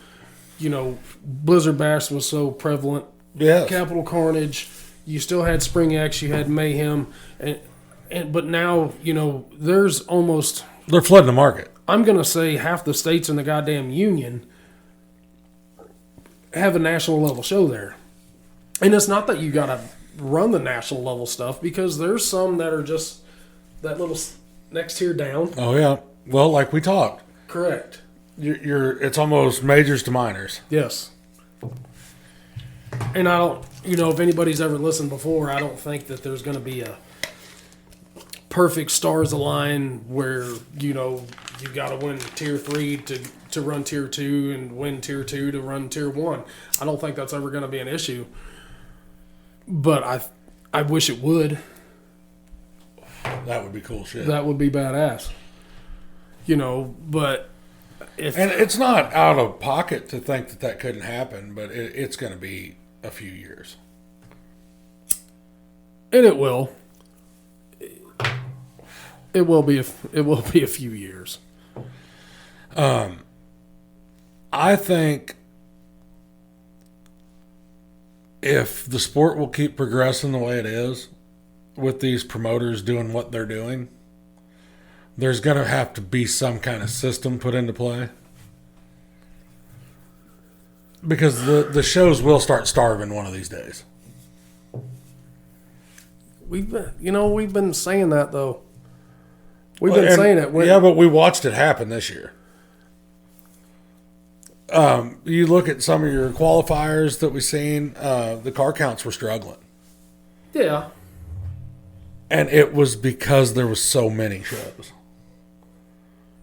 Blizzard Bash was so prevalent. Yes. Capital Carnage, you still had Spring X, you had Mayhem, but now, there's almost, They're flooding the market. I'm going to say half the states in the goddamn union have a national level show there. And it's not that you got to run the national level stuff, because there's some that are just that little next tier down. Oh, yeah. Well, like we talked. Correct. It's almost majors to minors. Yes. And I don't, if anybody's ever listened before, I don't think that there's going to be a perfect stars align where, you got to win tier 3 to run tier 2 and win tier 2 to run tier 1. I don't think that's ever going to be an issue. But I wish it would. That would be cool shit. That would be badass. But if And it's not out of pocket to think that couldn't happen, but it's going to be a few years. and it will. It will be a few years. I think if the sport will keep progressing the way it is, with these promoters doing what they're doing, there's going to have to be some kind of system put into play. Because the shows will start starving one of these days. We've been saying that though. We've been saying it. Yeah, but we watched it happen this year. You look at some of your qualifiers that we've seen, the car counts were struggling. Yeah. And it was because there was so many shows.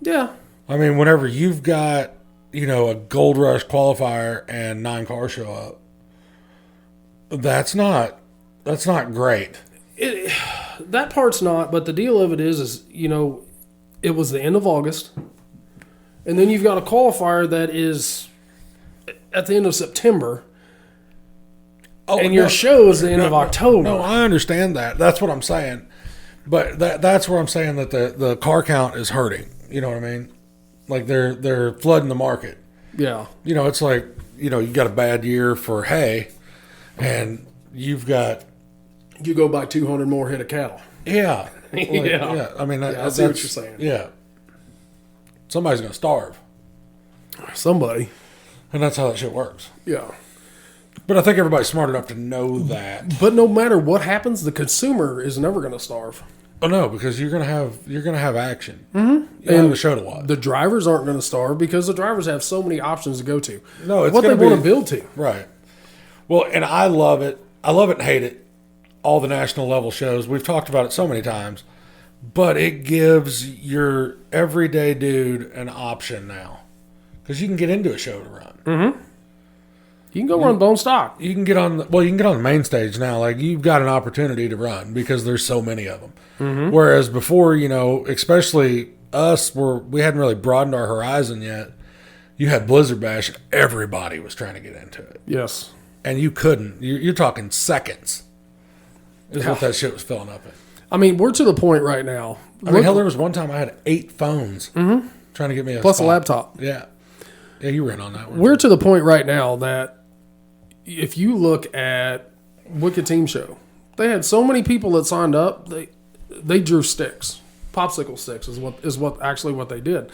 Yeah. I mean, whenever you've got, a Gold Rush qualifier and 9 cars show up, that's not great. That part's not, but the deal of it is it was the end of August, and then you've got a qualifier that is at the end of September, and your show is the end of October. No, I understand that. That's what I'm saying. But that's where I'm saying that the car count is hurting. You know what I mean? Like they're flooding the market. Yeah. It's like, you got a bad year for hay, and you've got... You go buy 200 more head of cattle. Yeah. Yeah. I mean, I see what you're saying. Yeah. Somebody's going to starve. Somebody. And that's how that shit works. Yeah. But I think everybody's smart enough to know that. But no matter what happens, the consumer is never going to starve. Oh no, because you're gonna have action. Mm-hmm. You have a show to watch. The drivers aren't going to starve because the drivers have so many options to go to. No, it's what they gonna want to be- build to. Right. Well, and I love it. I love it and hate it. All the national level shows. We've talked about it so many times. But it gives your everyday dude an option now. Because you can get into a show to run. Mm-hmm. You can go run bone stock. You can get on the main stage now. Like, you've got an opportunity to run because there's so many of them. Mm-hmm. Whereas before, especially us, we hadn't really broadened our horizon yet. You had Blizzard Bash, and everybody was trying to get into it. Yes. And you couldn't. You're talking seconds is Yeah. what that shit was filling up in. I mean, we're to the point right now. I mean, hell, there was one time I had 8 phones trying to get me a plus spot. a laptop. Yeah. Yeah, you were in on that one. We're to the point right now that if you look at Wicked Team Show, they had so many people that signed up. They drew sticks, popsicle sticks is what they did.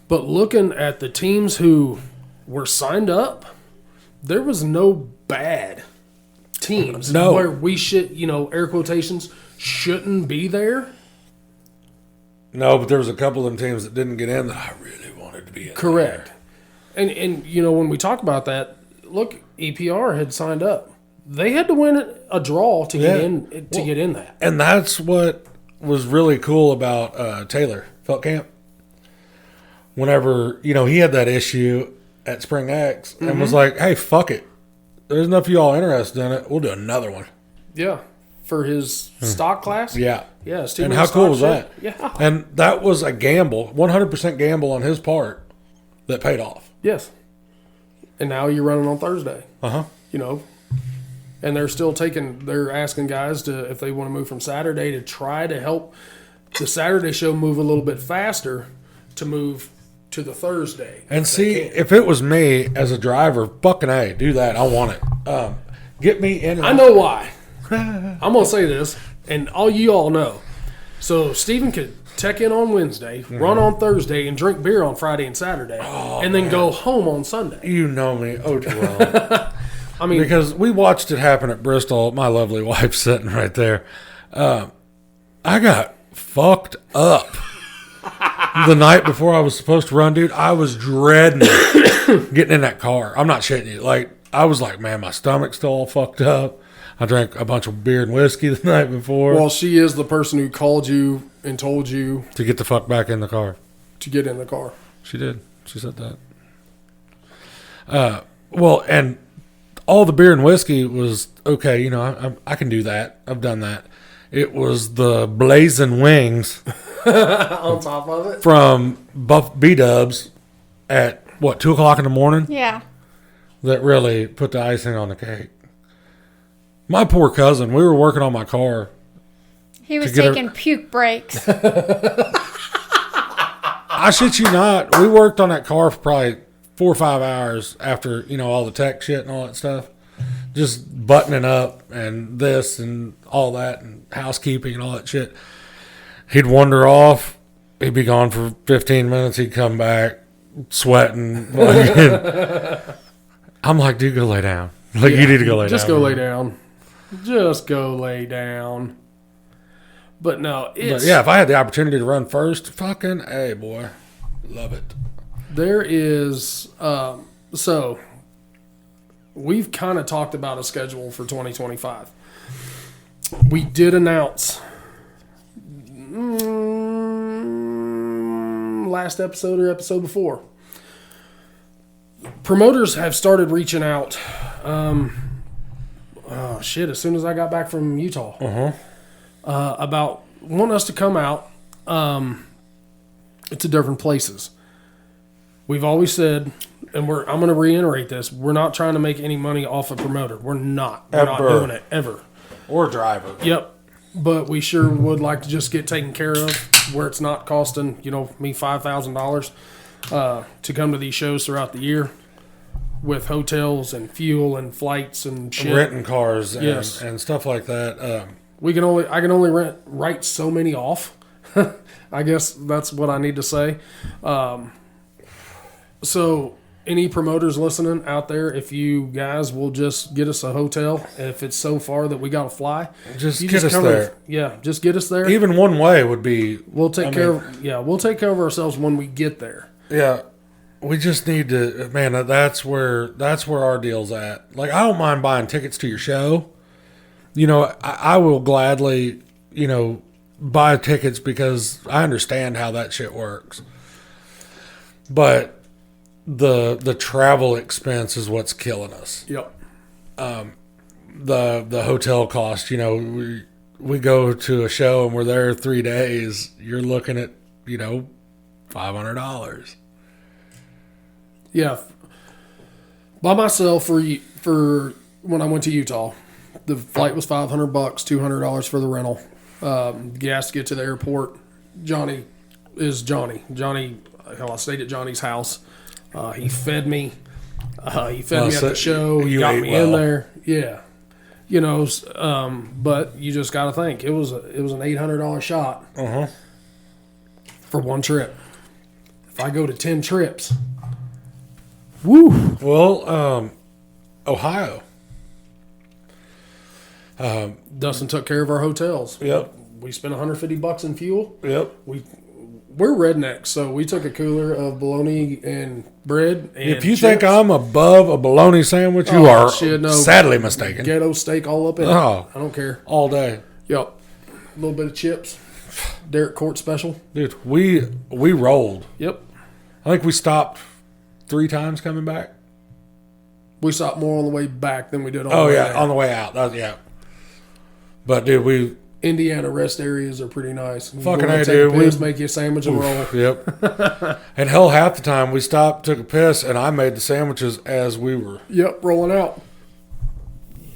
But looking at the teams who were signed up, there was no bad teams. No. Where we should, air quotations, shouldn't be there. No, but there was a couple of them teams that didn't get in that I really wanted to be in. Correct. And when we talk about that, look, EPR had signed up. They had to win a draw to get in that. And that's what was really cool about Taylor Feldkamp. Whenever, he had that issue at Spring X and was like, hey, fuck it. There's enough of y'all interested in it. We'll do another one. Yeah. For his stock class? Yeah. Yeah. And how cool was that? Yeah. And that was a gamble, 100% gamble on his part that paid off. Yes. And now you're running on Thursday. Uh-huh. And they're asking guys if they want to move from Saturday to try to help the Saturday show move a little bit faster to move to the Thursday. And see, if it was me as a driver, fucking A, do that. I want it. Get me in. I know why. I'm going to say this, and all you all know. So Steven could tech in on Wednesday, run on Thursday, and drink beer on Friday and Saturday, and then go home on Sunday. You know me, oh too well. I mean, Because we watched it happen at Bristol. My lovely wife sitting right there. I got fucked up the night before I was supposed to run, dude. I was dreading getting in that car. I'm not shitting you. Like, I was like, man, my stomach's still all fucked up. I drank a bunch of beer and whiskey the night before. well, she is the person who called you and told you to get the fuck back in the car. to get in the car. She did. She said that. Well, and all the beer and whiskey was okay. I can do that. I've done that. It was the blazing wings On top of it? from B-Dubs at, 2 o'clock in the morning Yeah. that really put the icing on the cake. My poor cousin, we were working on my car. He was To get her- taking puke breaks. I shit you not. We worked on that car for probably 4 or 5 hours after, all the tech shit and all that stuff. Just buttoning up and this and all that and housekeeping and all that shit. He'd wander off. He'd be gone for 15 minutes. He'd come back sweating. I'm like, dude, go lay down. Like, you need to go lay down. Just go lay down. Just go lay down. But no, But yeah, if I had the opportunity to run first, fucking hey, boy. Love it. there is so we've kind of talked about a schedule for 2025. We did announce last episode or episode before. Promoters have started reaching out. As soon as I got back from Utah, about wanting us to come out to different places. We've always said, and I'm going to reiterate this: we're not trying to make any money off a promoter. We're not. We're not Ever. doing it ever. Or driver. Yep. But we sure would like to just get taken care of where it's not costing, me $5,000 to come to these shows throughout the year with hotels and fuel and flights and shit. Renting cars and, Yes. and stuff like that. I can only write so many off. I guess that's what I need to say. So, any promoters listening out there, if you guys will just get us a hotel, if it's so far that we got to fly, Just you get us cover there. it. Yeah, just get us there. Even one way would be. We'll take I care mean- of. Yeah, we'll take care of ourselves when we get there. Yeah, we just need to. Man, that's where our deal's at. Like, I don't mind buying tickets to your show. You know, I will gladly, buy tickets because I understand how that shit works. But the travel expense is what's killing us. Yep. The hotel cost. We go to a show and we're there 3 days. You're looking at $500. Yeah. By myself for when I went to Utah, the flight was $500, $200 for the rental. Gas to get to the airport. Johnny is Johnny. Hell, I stayed at Johnny's house. He fed me. He fed me at the show. He you got ate me in well. there. Yeah. But you just got to think it was an $800 shot for one trip. If I go to 10 trips, woo. Well, Ohio. Dustin took care of our hotels. Yep. We spent $150 in fuel. Yep. We're rednecks, so we took a cooler of bologna and bread. And If you chips. think I'm above a bologna sandwich, you Oh, are shit, no. sadly mistaken. ghetto steak all up in Oh. it, I don't care. All day. Yep, a little bit of chips. Derek Court special. Dude, we rolled. Yep, I think we stopped 3 times coming back. we stopped more on the way back than we did on Oh, the way yeah, there. on the way out. Yeah. But, dude, Indiana rest areas are pretty nice. You Fucking go and A, take dude. a piss, make you a sandwich and roll. Yep. And hell, half the time we stopped, took a piss, and I made the sandwiches as we were. Yep, rolling out.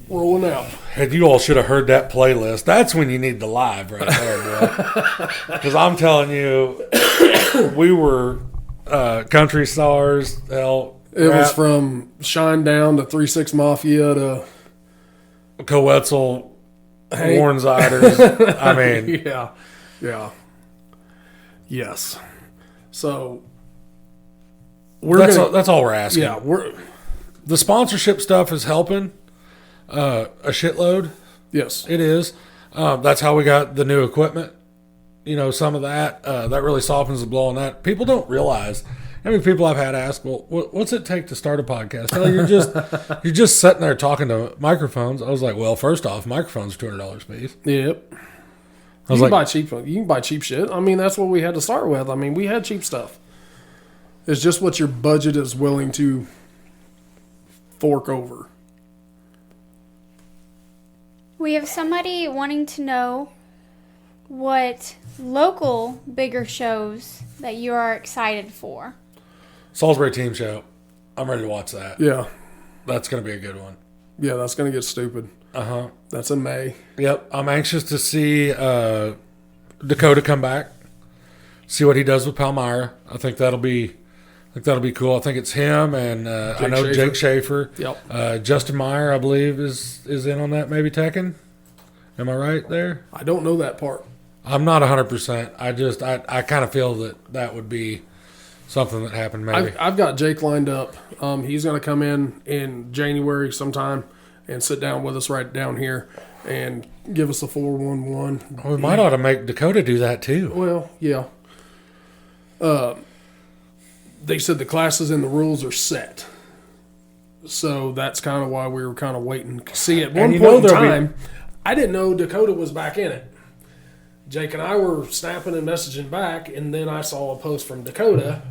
And you all should have heard that playlist. That's when you need the live right there, bro. Because I'm telling you, we were country stars. Hell, It was from Shine Down to 3-6 Mafia to Coetzel, Hank. Warren Ziders. I mean, yeah. Yes. So we're gonna, that's all we're asking. yeah, we're The sponsorship stuff is helping a shitload. yes. It is. That's how we got the new equipment. Some of that that really softens the blow on that. People don't realize how many people I've had ask, "Well, what's it take to start a podcast?" Hell, you're just sitting there talking to microphones. I was like, "Well, first off, microphones are $200 a piece." Yep. I was You can like, buy cheap shit. I mean, that's what we had to start with. I mean, we had cheap stuff. It's just what your budget is willing to fork over. We have somebody wanting to know what local bigger shows that you are excited for. Salisbury Team Show. I'm ready to watch that. Yeah. That's going to be a good one. Yeah, that's going to get stupid. Uh-huh. That's in May. Yep. I'm anxious to see Dakota come back. See what he does with Palmyra. I think that'll be cool. I think it's him and I know Schaefer. Jake Schaefer. Yep. Justin Meyer, I believe, is in on that, maybe Tekken. Am I right there? I don't know that part. I'm not 100%. I kind of feel that would be something that happened maybe. I've got Jake lined up. He's going to come in January sometime and sit down with us right down here and give us a 411. We might ought to make Dakota do that too. Well, yeah. They said the classes and the rules are set. So that's kind of why we were kind of waiting. See, at one you know point in there'll be- time, I didn't know Dakota was back in it. Jake and I were snapping and messaging back, and then I saw a post from Dakota.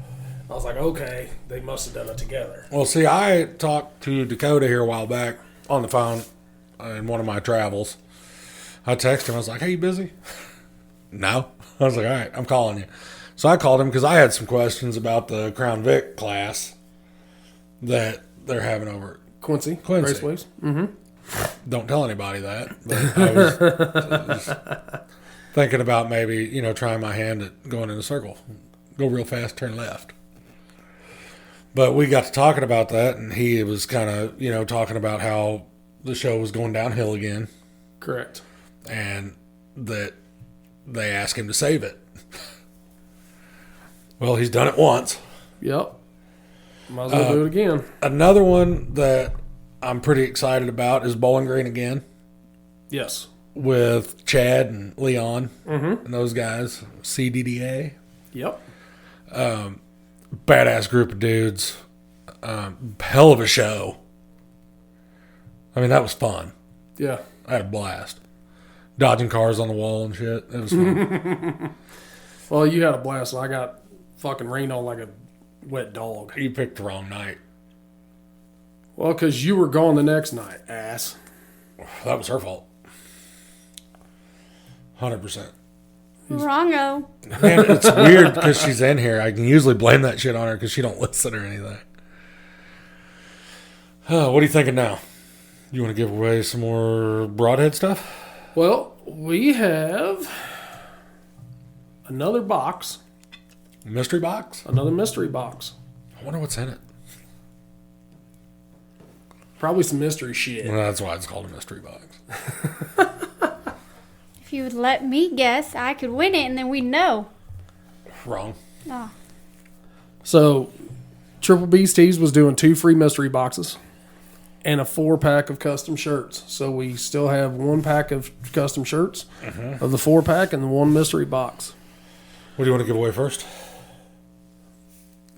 I was like, okay, they must have done it together. Well, see, I talked to Dakota here a while back on the phone in one of my travels. I texted him. I was like, hey, you busy? No. I was like, all right, I'm calling you. So I called him because I had some questions about the Crown Vic class that they're having over. Quincy. Quincy. Raceways. Don't tell anybody that. But I was thinking about maybe, trying my hand at going in a circle. Go real fast, turn left. But we got to talking about that, and he was kind of, talking about how the show was going downhill again, Correct. and that they asked him to save it. Well, he's done it once. Yep. Might as well do it again. Another one that I'm pretty excited about is Bowling Green again Yes. with Chad and Leon and those guys. CDDA. Yep. Badass group of dudes. Hell of a show. I mean, that was fun. Yeah. I had a blast. Dodging cars on the wall and shit. It was fun. Well, you had a blast. And I got fucking rained on like a wet dog. You picked the wrong night. Well, because you were gone the next night, ass. That was her fault. 100%. Wrongo. Man, it's weird because she's in here. I can usually blame that shit on her because she don't listen or anything. What are you thinking now? You want to give away some more Broadhead stuff? Well, we have another box, Mystery box? another mystery box. I wonder what's in it. Probably some mystery shit. Well, that's why it's called a mystery box. If you would let me guess, I could win it and then we'd know. Wrong. Oh. So, Triple B's Tees was doing 2 free mystery boxes and a 4-pack of custom shirts. So we still have 1 pack of custom shirts of the 4-pack and the 1 mystery box. What do you want to give away first?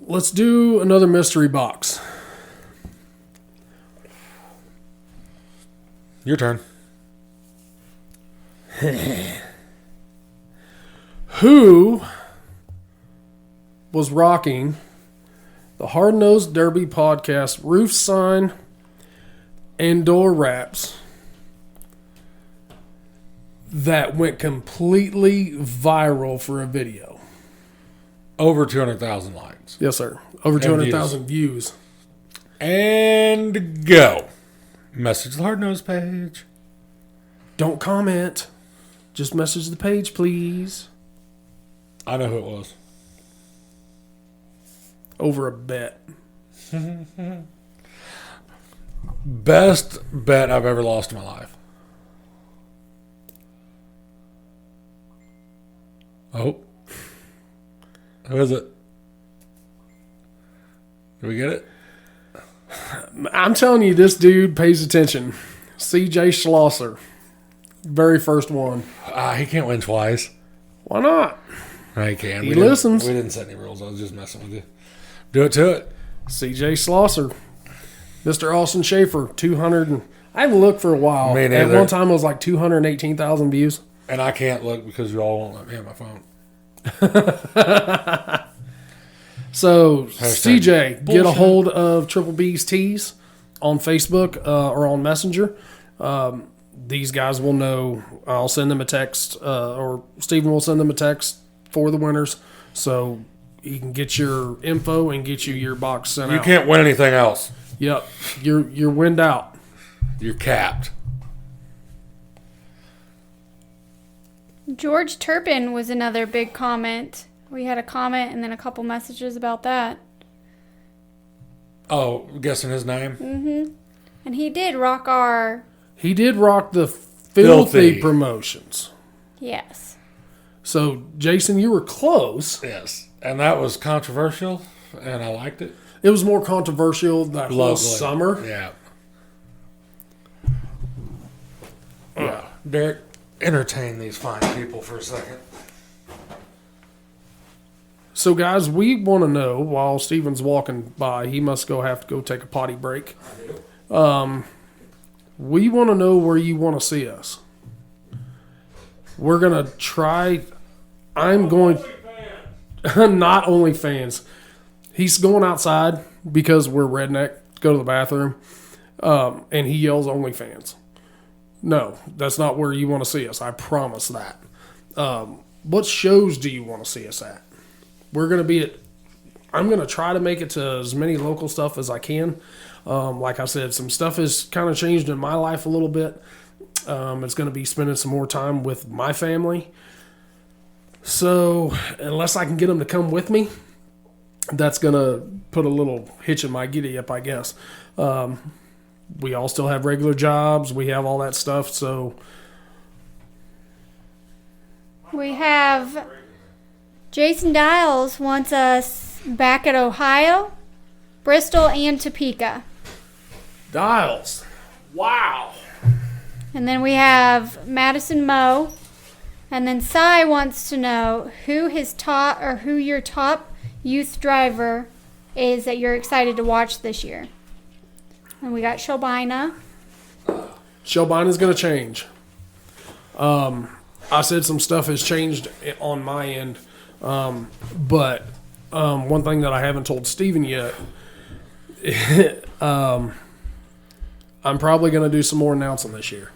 Let's do another mystery box. Your turn. Who was rocking the Hard Nosed Derby podcast roof sign and door wraps that went completely viral for a video? Over 200,000 likes. Yes, sir. Over 200,000 views. And go. Message the Hard Nose page. Don't comment. Just message the page, please. I know who it was. Over a bet. Best bet I've ever lost in my life. Oh. Who is it? Did we get it? I'm telling you, this dude pays attention. CJ Schlosser. Very first one. He can't win twice. Why not? He can. He listens. We didn't set any rules. I was just messing with you. Do it to it. CJ Schlosser. Mr. Austin Schaefer, 200. I haven't looked for a while. Me At neither. one time, it was like 218,000 views. And I can't look because you all won't let me have my phone. So, Hashtag CJ, get a bullshit. hold of Triple B's Tees on Facebook or on Messenger. These guys will know. I'll send them a text, or Steven will send them a text for the winners. So, he can get your info and get you your box sent You out. can't win anything else. Yep. You're wind out. You're capped. George Turpin was another big comment. We had a comment and then a couple messages about that. Oh, guessing his name? And he did rock our... He did rock the filthy Filthy. promotions. Yes. So, Jason, you were close. Yes. And that was controversial, and I liked it. It was more controversial that whole Lovely. summer. Yeah. Derek, entertain these fine people for a second. So, guys, we want to know, while Steven's walking by, he must have to go take a potty break. We want to know where you want to see us. We're going to try... I'm going... Not OnlyFans. He's going outside because we're redneck, go to the bathroom, and he yells OnlyFans. No, that's not where you want to see us. I promise that. What shows do you want to see us at? We're going to be at... I'm going to try to make it to as many local stuff as I can. Like I said, some stuff has kind of changed in my life a little bit. It's going to be spending some more time with my family. So, unless I can get them to come with me, that's going to put a little hitch in my giddy up, I guess. We all still have regular jobs. We have all that stuff. So, We have... Jason Dials wants us back at Ohio. Bristol and Topeka. Dials. Wow. And then we have Madison Moe. And then Cy wants to know who your top youth driver is that you're excited to watch this year. And we got Shelbina. Shelbina's going to change. I said some stuff has changed on my end. But one thing that I haven't told Steven yet, I'm probably going to do some more announcing this year.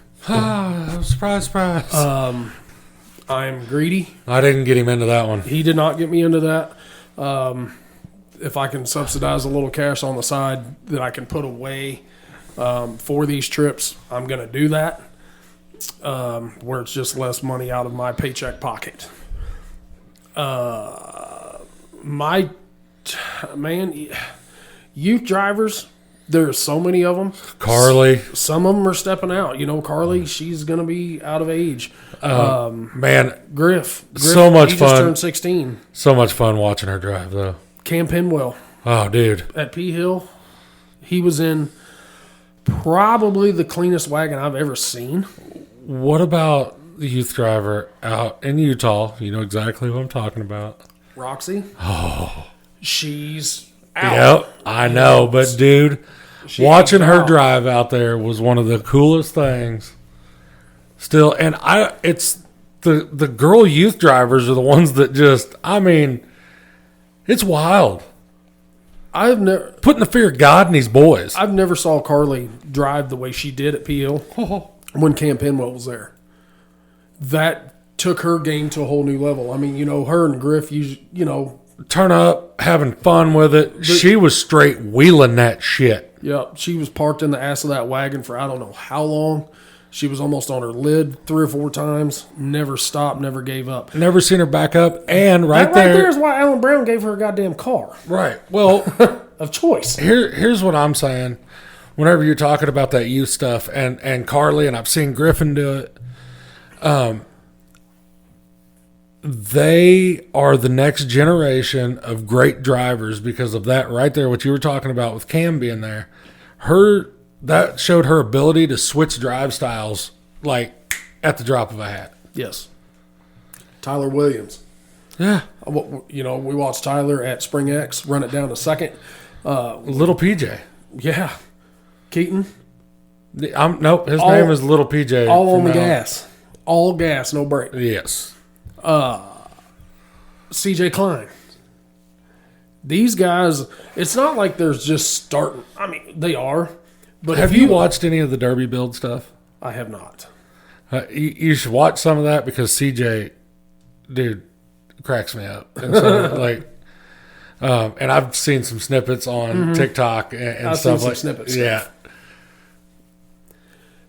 Surprise. I'm greedy. I didn't get him into that one. He did not get me into that. If I can subsidize a little cash on the side that I can put away for these trips, I'm going to do that. Where it's just less money out of my paycheck pocket. Youth drivers, there's so many of them. Carly. Some of them are stepping out. You know, Carly, she's going to be out of age. Man, Griff, so much he fun. just turned 16. So much fun watching her drive, though. Cam Penwell Oh, dude. at P Hill, he was in probably the cleanest wagon I've ever seen. What about the youth driver out in Utah? You know exactly what I'm talking about. Roxy. Oh. She's out. Yep, I know. But, dude, She watching is her out. drive out there was one of the coolest things. Still, and it's the girl youth drivers are the ones that just, I mean, it's wild. I've never Putting the fear of God in these boys. I've never saw Carly drive the way she did at P Hill when Cam Penwell was there. That took her game to a whole new level. I mean, you know, her and Griff, you know, Turn up, having fun with it. She was straight wheeling that shit. yep, she was parked in the ass of that wagon for I don't know how long. She was almost on her lid 3 or 4 times. Never stopped, never gave up. Never seen her back up. And That right right there. there is why Alan Brown gave her a goddamn car Right. Well, of choice. here's what I'm saying. Whenever you're talking about that youth stuff and Carly, and I've seen Griffin do it, they are the next generation of great drivers because of that right there, what you were talking about with Cam being there. That showed her ability to switch drive styles like at the drop of a hat. Yes. Tyler Williams. Yeah. You know, we watched Tyler at Spring X run it down to second. Little PJ. Yeah. Keaton, Nope, his All- name is Little PJ. all on from the now gas. All gas, no brake. Yes. CJ Klein. These guys, it's not like there's just starting. I mean, they are. But Have if you watched any of the Derby build stuff? I have not. You should watch some of that because CJ, dude, cracks me up. And so, like, and I've seen some snippets on TikTok and I've stuff seen some like snippets. Yeah,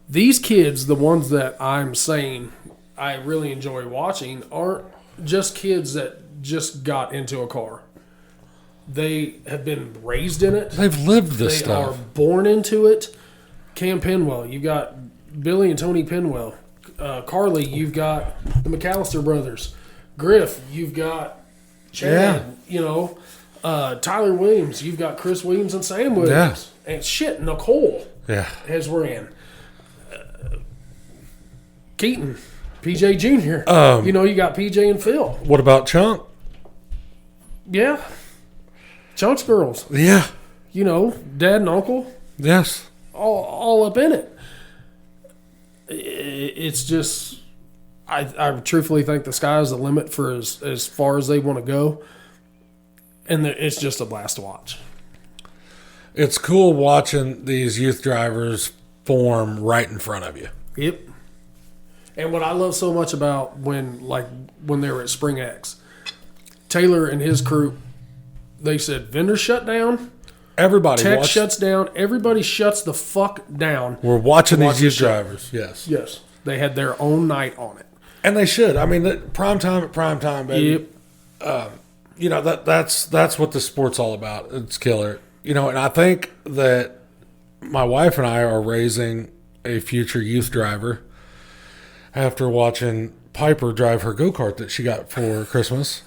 These kids, the ones that I'm saying I really enjoy watching, aren't just kids that just got into a car. They have been raised in it. they've lived this They stuff. are born into it. Cam Penwell, you've got Billy and Tony Penwell. Carly, you've got the McAllister brothers. Griff, you've got Chad. You know, Tyler Williams, you've got Chris Williams and Sam Williams. And shit, Nicole Yeah, has ran. Keaton, PJ Jr. You know, you got PJ and Phil. what about Chunk? Yeah. Chunks girls. Yeah, You know, dad and uncle. yes, all up in it. It's just, I truthfully think the sky is the limit for as far as they want to go, and it's just a blast to watch. it's cool watching these youth drivers form right in front of you. Yep. And what I love so much about when they were at Spring X, Taylor and his crew, they said vendors shut down, Everybody tech shuts down, everybody shuts the fuck down. We're watching watch these the youth show. drivers. Yes, Yes, they had their own night on it. and they should. I mean, prime time at prime time, baby. Yep. You know, that's what the sport's all about. It's killer. You know, and I think that my wife and I are raising a future youth driver after watching Piper drive her go-kart that she got for Christmas.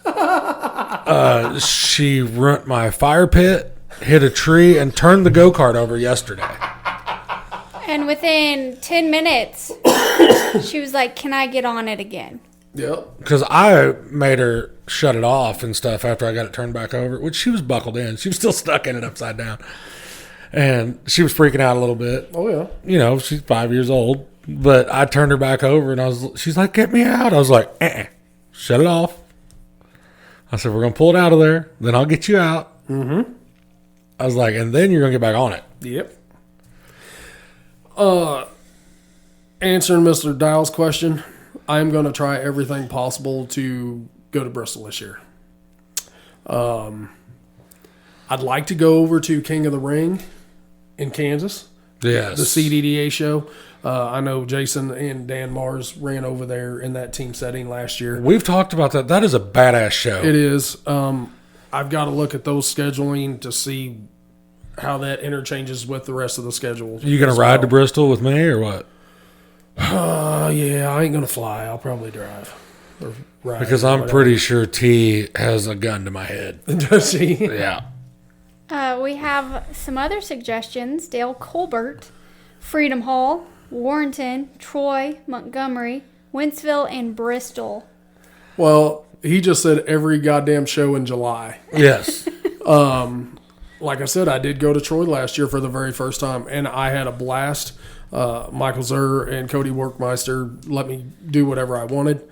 She ruined my fire pit. hit a tree and turned the go-kart over yesterday. And within 10 minutes, she was like, "Can I get on it again?" Yep. Because I made her shut it off and stuff after I got it turned back over, which she was buckled in. She was still stuck in it upside down. And she was freaking out a little bit. Oh, yeah. You know, she's 5 years old. But I turned her back over and she's like, "Get me out." I was like, shut it off. I said, "We're going to pull it out of there. Then I'll get you out." Mm-hmm. I was like, "And then you're going to get back on it." Yep. Answering Mr. Dial's question, I'm going to try everything possible to go to Bristol this year. I'd like to go over to King of the Ring in Kansas, Yes. the CDDA show. I know Jason and Dan Mars ran over there in that team setting last year. We've talked about that. That is a badass show. It is. I've got to look at those scheduling to see how that interchanges with the rest of the schedule. You going to ride to Bristol with me or what? Yeah, I ain't going to fly. I'll probably drive. Or ride. Because I'm pretty sure T has a gun to my head. Does he? Yeah. We have some other suggestions. Dale Colbert, Freedom Hall, Warrenton, Troy, Montgomery, Wentzville, and Bristol. Well, he just said every goddamn show in July. Yes. Like I said, I did go to Troy last year for the very first time, and I had a blast. Michael Zerr and Cody Workmeister let me do whatever I wanted.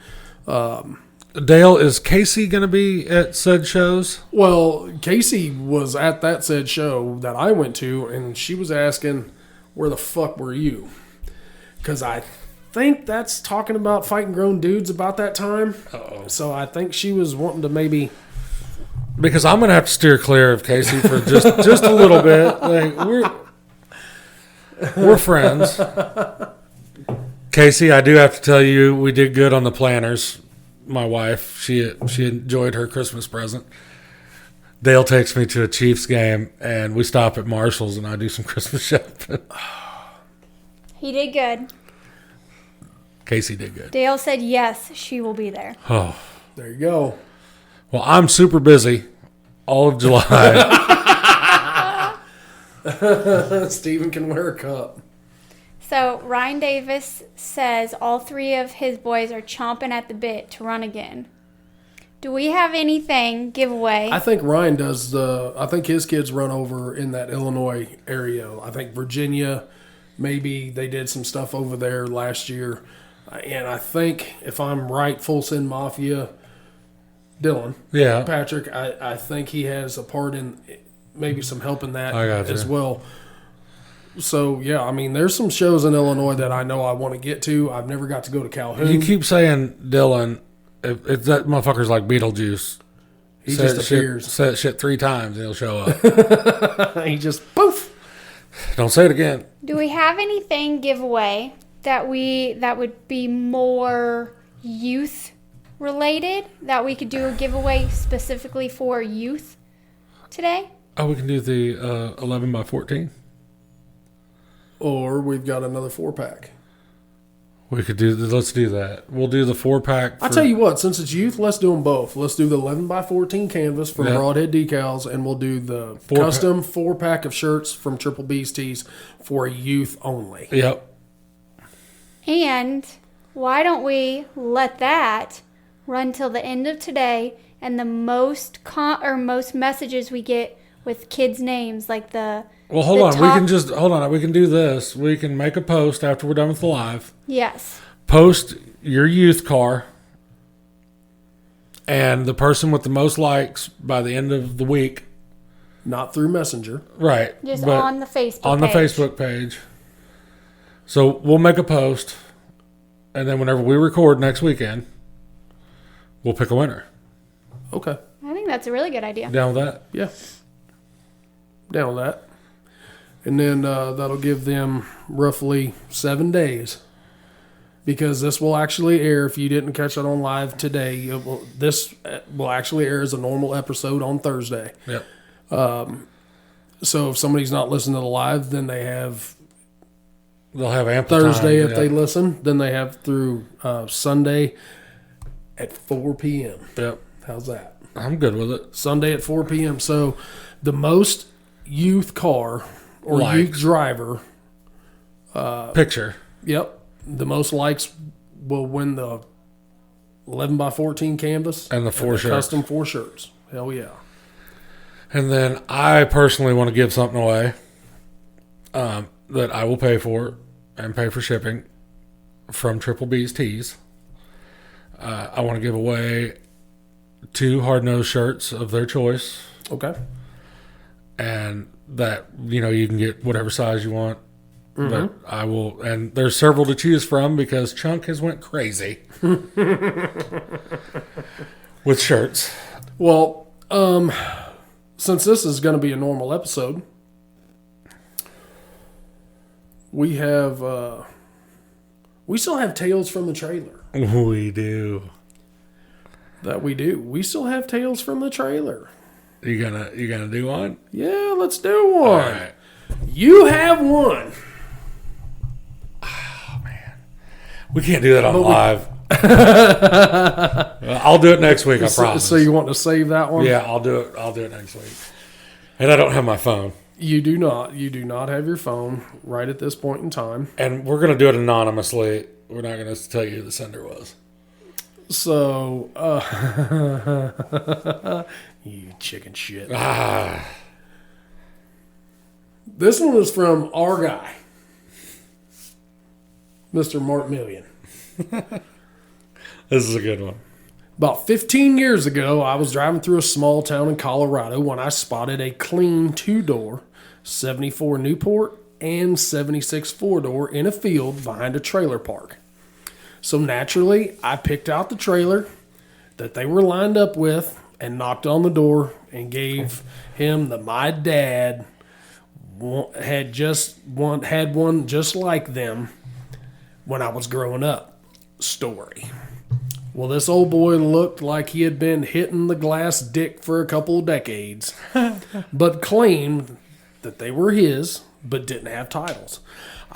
Dale, is Casey going to be at said shows? Well, Casey was at that said show that I went to, and she was asking, "Where the fuck were you?" Because I think that's talking about fighting grown dudes about that time. Uh-oh. So I think she was wanting to maybe... Because I'm going to have to steer clear of Casey for just a little bit. Like, we're friends. Casey, I do have to tell you, we did good on the planners. My wife, she enjoyed her Christmas present. Dale takes me to a Chiefs game, and we stop at Marshall's, and I do some Christmas shopping. He did good. Casey did good. Dale said yes, she will be there. Oh, There you go. well, I'm super busy all of July. Steven can wear a cup. So Ryan Davis says all three of his boys are chomping at the bit to run again. Do we have anything giveaway? I think Ryan does I think his kids run over in that Illinois area. I think Virginia, maybe they did some stuff over there last year. And I think, if I'm right, Full Send Mafia, Dylan, Yeah. Patrick, I think he has a part in maybe some help in that I got you. as well. So, yeah, I mean, there's some shows in Illinois that I know I want to get to. I've never got to go to Calhoun. You keep saying Dylan. If that motherfucker's like Beetlejuice. He Say just that shit- appears. Say that shit 3 times and he'll show up. He just, poof. Don't say it again. Do we have anything giveaway that would be more youth related, that we could do a giveaway specifically for youth today? Oh, we can do the 11 by 14. Or we've got another 4-pack. We could do. Let's do that. We'll do the 4-pack. I'll tell you what, since it's youth, let's do them both. Let's do the 11 by 14 canvas from Yeah. Broadhead Decals, and we'll do the custom 4-pack of shirts from Triple B's Tees for youth only. Yep. And why don't we let that run till the end of today, and the most most messages we get with kids' names, like the Well, hold the on. top- Hold on. We can do this. We can make a post after we're done with the live. Yes. Post your youth car, and the person with the most likes by the end of the week. Not through Messenger. Right. Just but on the Facebook on the page. Facebook page. So we'll make a post, and then whenever we record next weekend, we'll pick a winner. Okay. I think that's a really good idea. Down with that? Yeah. Down with that. And then that'll give them roughly 7 days. Because this will actually air, if you didn't catch it on live today, this will actually air as a normal episode on Thursday. Yep. So if somebody's not listening to the live, then they have They'll have ample Thursday time. if they listen. Then they have through Sunday at 4 p.m. Yep. How's that? I'm good with it. Sunday at 4 p.m. So the most youth car or Likes. youth driver, Picture. yep, the most likes will win the 11x14 canvas And the 4 shirts. custom 4 shirts. Hell yeah. And then I personally want to give something away that I will pay for and pay for shipping from Triple B's Tees. I want to give away 2 hard-nosed shirts of their choice, Okay. and that, you can get whatever size you want. But I will, and there's several to choose from because Chunk has went crazy with shirts. Well, since this is going to be a normal episode, we still have Tales from the Trailer. We do. That we do. We still have Tales from the Trailer. You gonna do one? Yeah, let's do one. All right. You have one. We can't do that on live. I'll do it next week. I promise. So you want to save that one? Yeah, I'll do it. I'll do it next week. And I don't have my phone. You do not. You do not have your phone right at this point in time. And we're gonna do it anonymously. We're not gonna tell you who the sender was. So, you chicken shit. This one is from our guy, Mr. Mark Million. This is a good one. About 15 years ago, I was driving through a small town in Colorado when I spotted a clean 2-door 74 Newport and 76 4-door in a field behind a trailer park. So naturally, I picked out the trailer that they were lined up with and knocked on the door and gave him the "my dad had one just like them when I was growing up" story. Well, this old boy looked like he had been hitting the glass dick for a couple of decades, but claimed that they were his, but didn't have titles.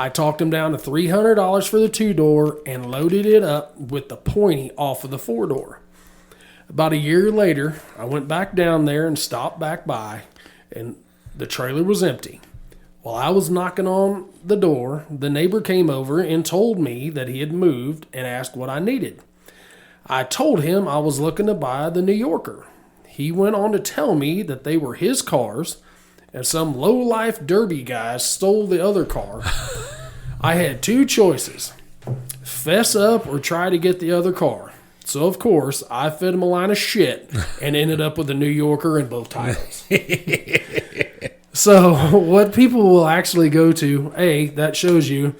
I talked him down to $300 for the 2-door and loaded it up with the pointy off of the 4-door. About a year later, I went back down there and stopped back by, and the trailer was empty. While I was knocking on the door, the neighbor came over and told me that he had moved and asked what I needed. I told him I was looking to buy the New Yorker. He went on to tell me that they were his cars, and some low-life derby guys stole the other car. I had 2 choices: fess up or try to get the other car. So, of course, I fed him a line of shit and ended up with a New Yorker and both titles. So, what people will actually go to, that shows you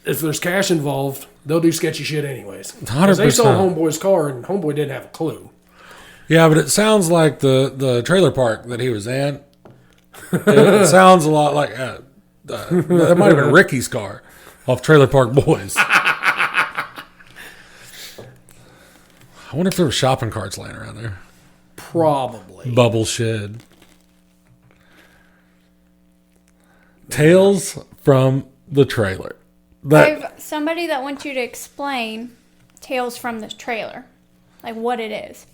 if there's cash involved, they'll do sketchy shit anyways. 'Cause they 100%. sold Homeboy's car and Homeboy didn't have a clue. Yeah, but it sounds like the trailer park that he was in. It sounds a lot like that might have been Ricky's car off Trailer Park Boys. I wonder if there were shopping carts laying around there. Probably. Bubble shed. Tales from the Trailer. I have somebody that wants you to explain Tales from the Trailer, like what it is.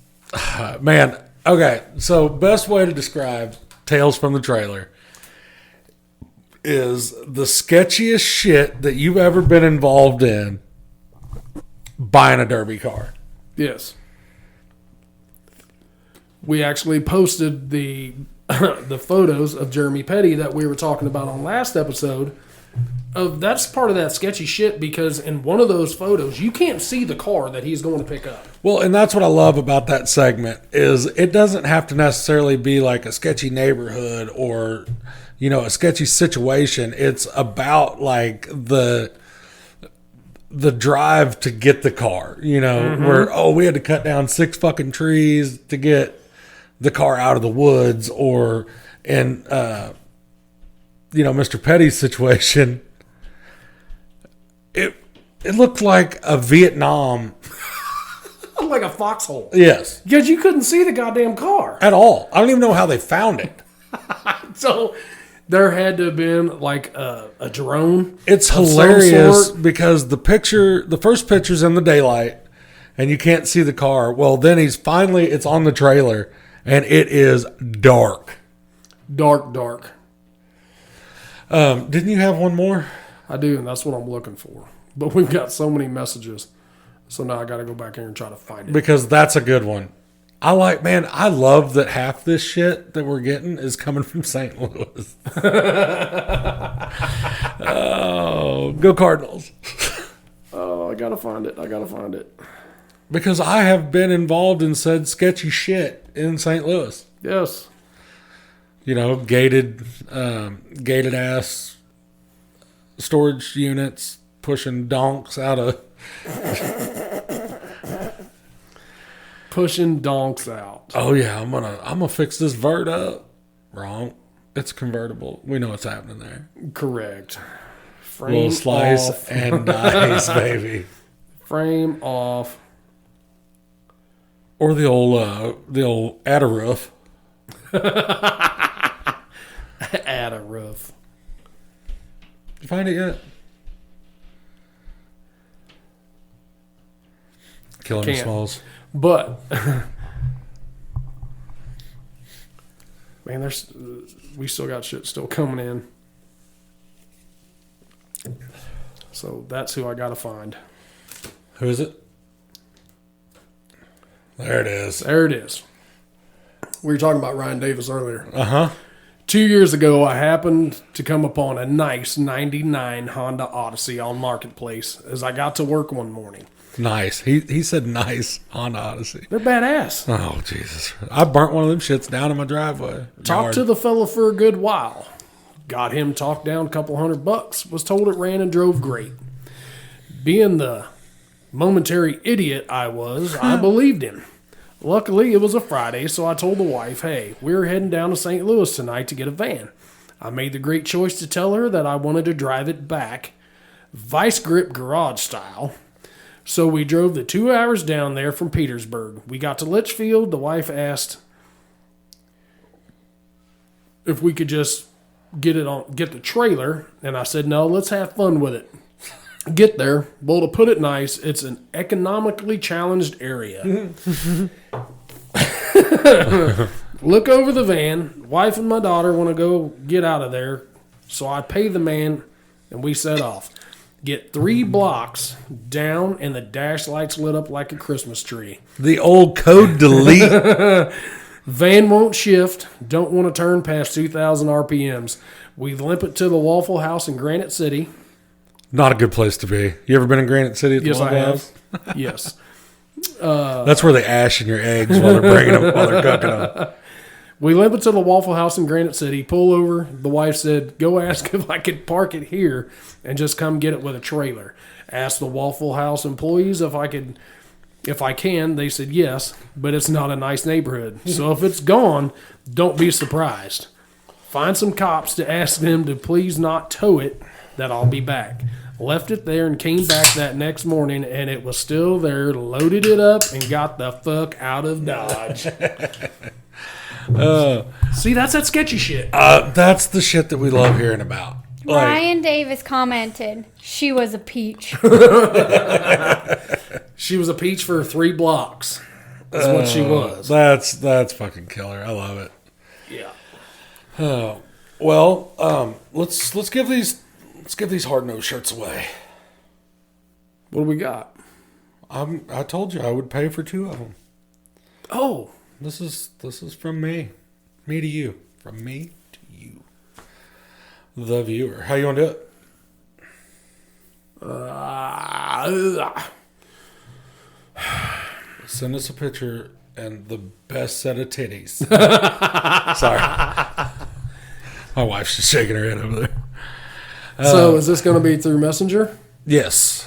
Man, okay, so best way to describe Tales from the Trailer is the sketchiest shit that you've ever been involved in buying a derby car. Yes. We actually posted the the photos of Jeremy Petty that we were talking about on last episode. That's part of that sketchy shit, because in one of those photos you can't see the car that he's going to pick up. Well, and that's what I love about that segment is it doesn't have to necessarily be like a sketchy neighborhood or, a sketchy situation. It's about like the drive to get the car, where, we had to cut down 6 fucking trees to get the car out of the woods, or in, Mr. Petty's situation, it looked like a Vietnam. Like a foxhole. Yes. Because you couldn't see the goddamn car. At all. I don't even know how they found it. So there had to have been like a drone. It's of some hilarious sort. because the first picture's in the daylight and you can't see the car. Well, then it's on the trailer and it is dark. Dark. Didn't you have one more? I do, and that's what I'm looking for. But we've got so many messages. So now I got to go back here and try to find it. Because that's a good one. I love that half this shit that we're getting is coming from St. Louis. Oh, go Cardinals. Oh, I got to find it. Because I have been involved in said sketchy shit in St. Louis. Yes. You know, gated ass storage units, pushing donks out of. Pushing donks out. Oh yeah, I'm gonna fix this vert up. Wrong. It's convertible. We know what's happening there. Correct. Frame Little slice off. and dice, baby. Frame off. Or the old Adaroof. Add a roof. You find it yet? Killing me, Can't. Smalls. But man, we still got shit still coming in. So that's who I gotta find. Who is it? There it is. There it is. We were talking about Ryan Davis earlier. 2 years ago, I happened to come upon a nice 99 Honda Odyssey on Marketplace as I got to work one morning. Nice. He said nice on Odyssey. They're badass. Oh, Jesus. I burnt one of them shits down in my driveway. Talked to the fella for a good while. Got him talked down a couple $100. Was told it ran and drove great. Being the momentary idiot I was, I believed him. Luckily, it was a Friday, so I told the wife, hey, we're heading down to St. Louis tonight to get a van. I made the great choice to tell her that I wanted to drive it back, vice grip garage style. So we drove the 2 hours down there from Petersburg. We got to Litchfield. The wife asked if we could just get the trailer, and I said, no, let's have fun with it. Get there. Well, to put it nice, it's an economically challenged area. Look over the van. Wife and my daughter want to go get out of there. So I pay the man, and we set off. Get 3 blocks down, and the dash lights lit up like a Christmas tree. The old code delete. Van won't shift. Don't want to turn past 2,000 RPMs. We limp it to the Waffle House in Granite City. Not a good place to be. You ever been in Granite City at the Yes, I Waffle have. House? Yes. That's where they ash in your eggs while they're bringing them, while they're cooking them. We limp it to the Waffle House in Granite City. Pull over. The wife said, go ask if I could park it here and just come get it with a trailer. Asked the Waffle House employees if I can. They said yes, but it's not a nice neighborhood. So if it's gone, don't be surprised. Find some cops to ask them to please not tow it, that I'll be back. Left it there and came back that next morning, and it was still there, loaded it up, and got the fuck out of Dodge. See, that's that sketchy shit. That's the shit that we love hearing about. Like, Ryan Davis commented, she was a peach. She was a peach for 3 blocks. That's what she was. that's fucking killer. I love it. Yeah. Well, let's give these hard nose shirts away. What do we got? I told you I would pay for 2 of them. Oh, This is from me to you, from me to you, the viewer. How you want to do it? Send us a picture and the best set of titties. Sorry, my wife's just shaking her head over there. so is this going to be through Messenger? Yes,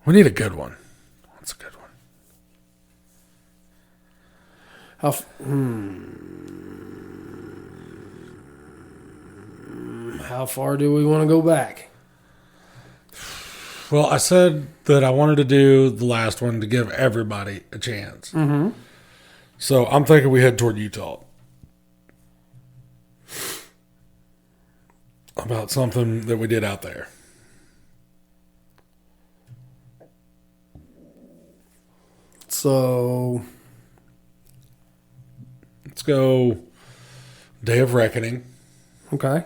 we need a good one. What's a good one? How far do we want to go back? Well, I said that I wanted to do the last one to give everybody a chance. Mm-hmm. So I'm thinking we head toward Utah. About something that we did out there. So Let's go Day of Reckoning. Okay.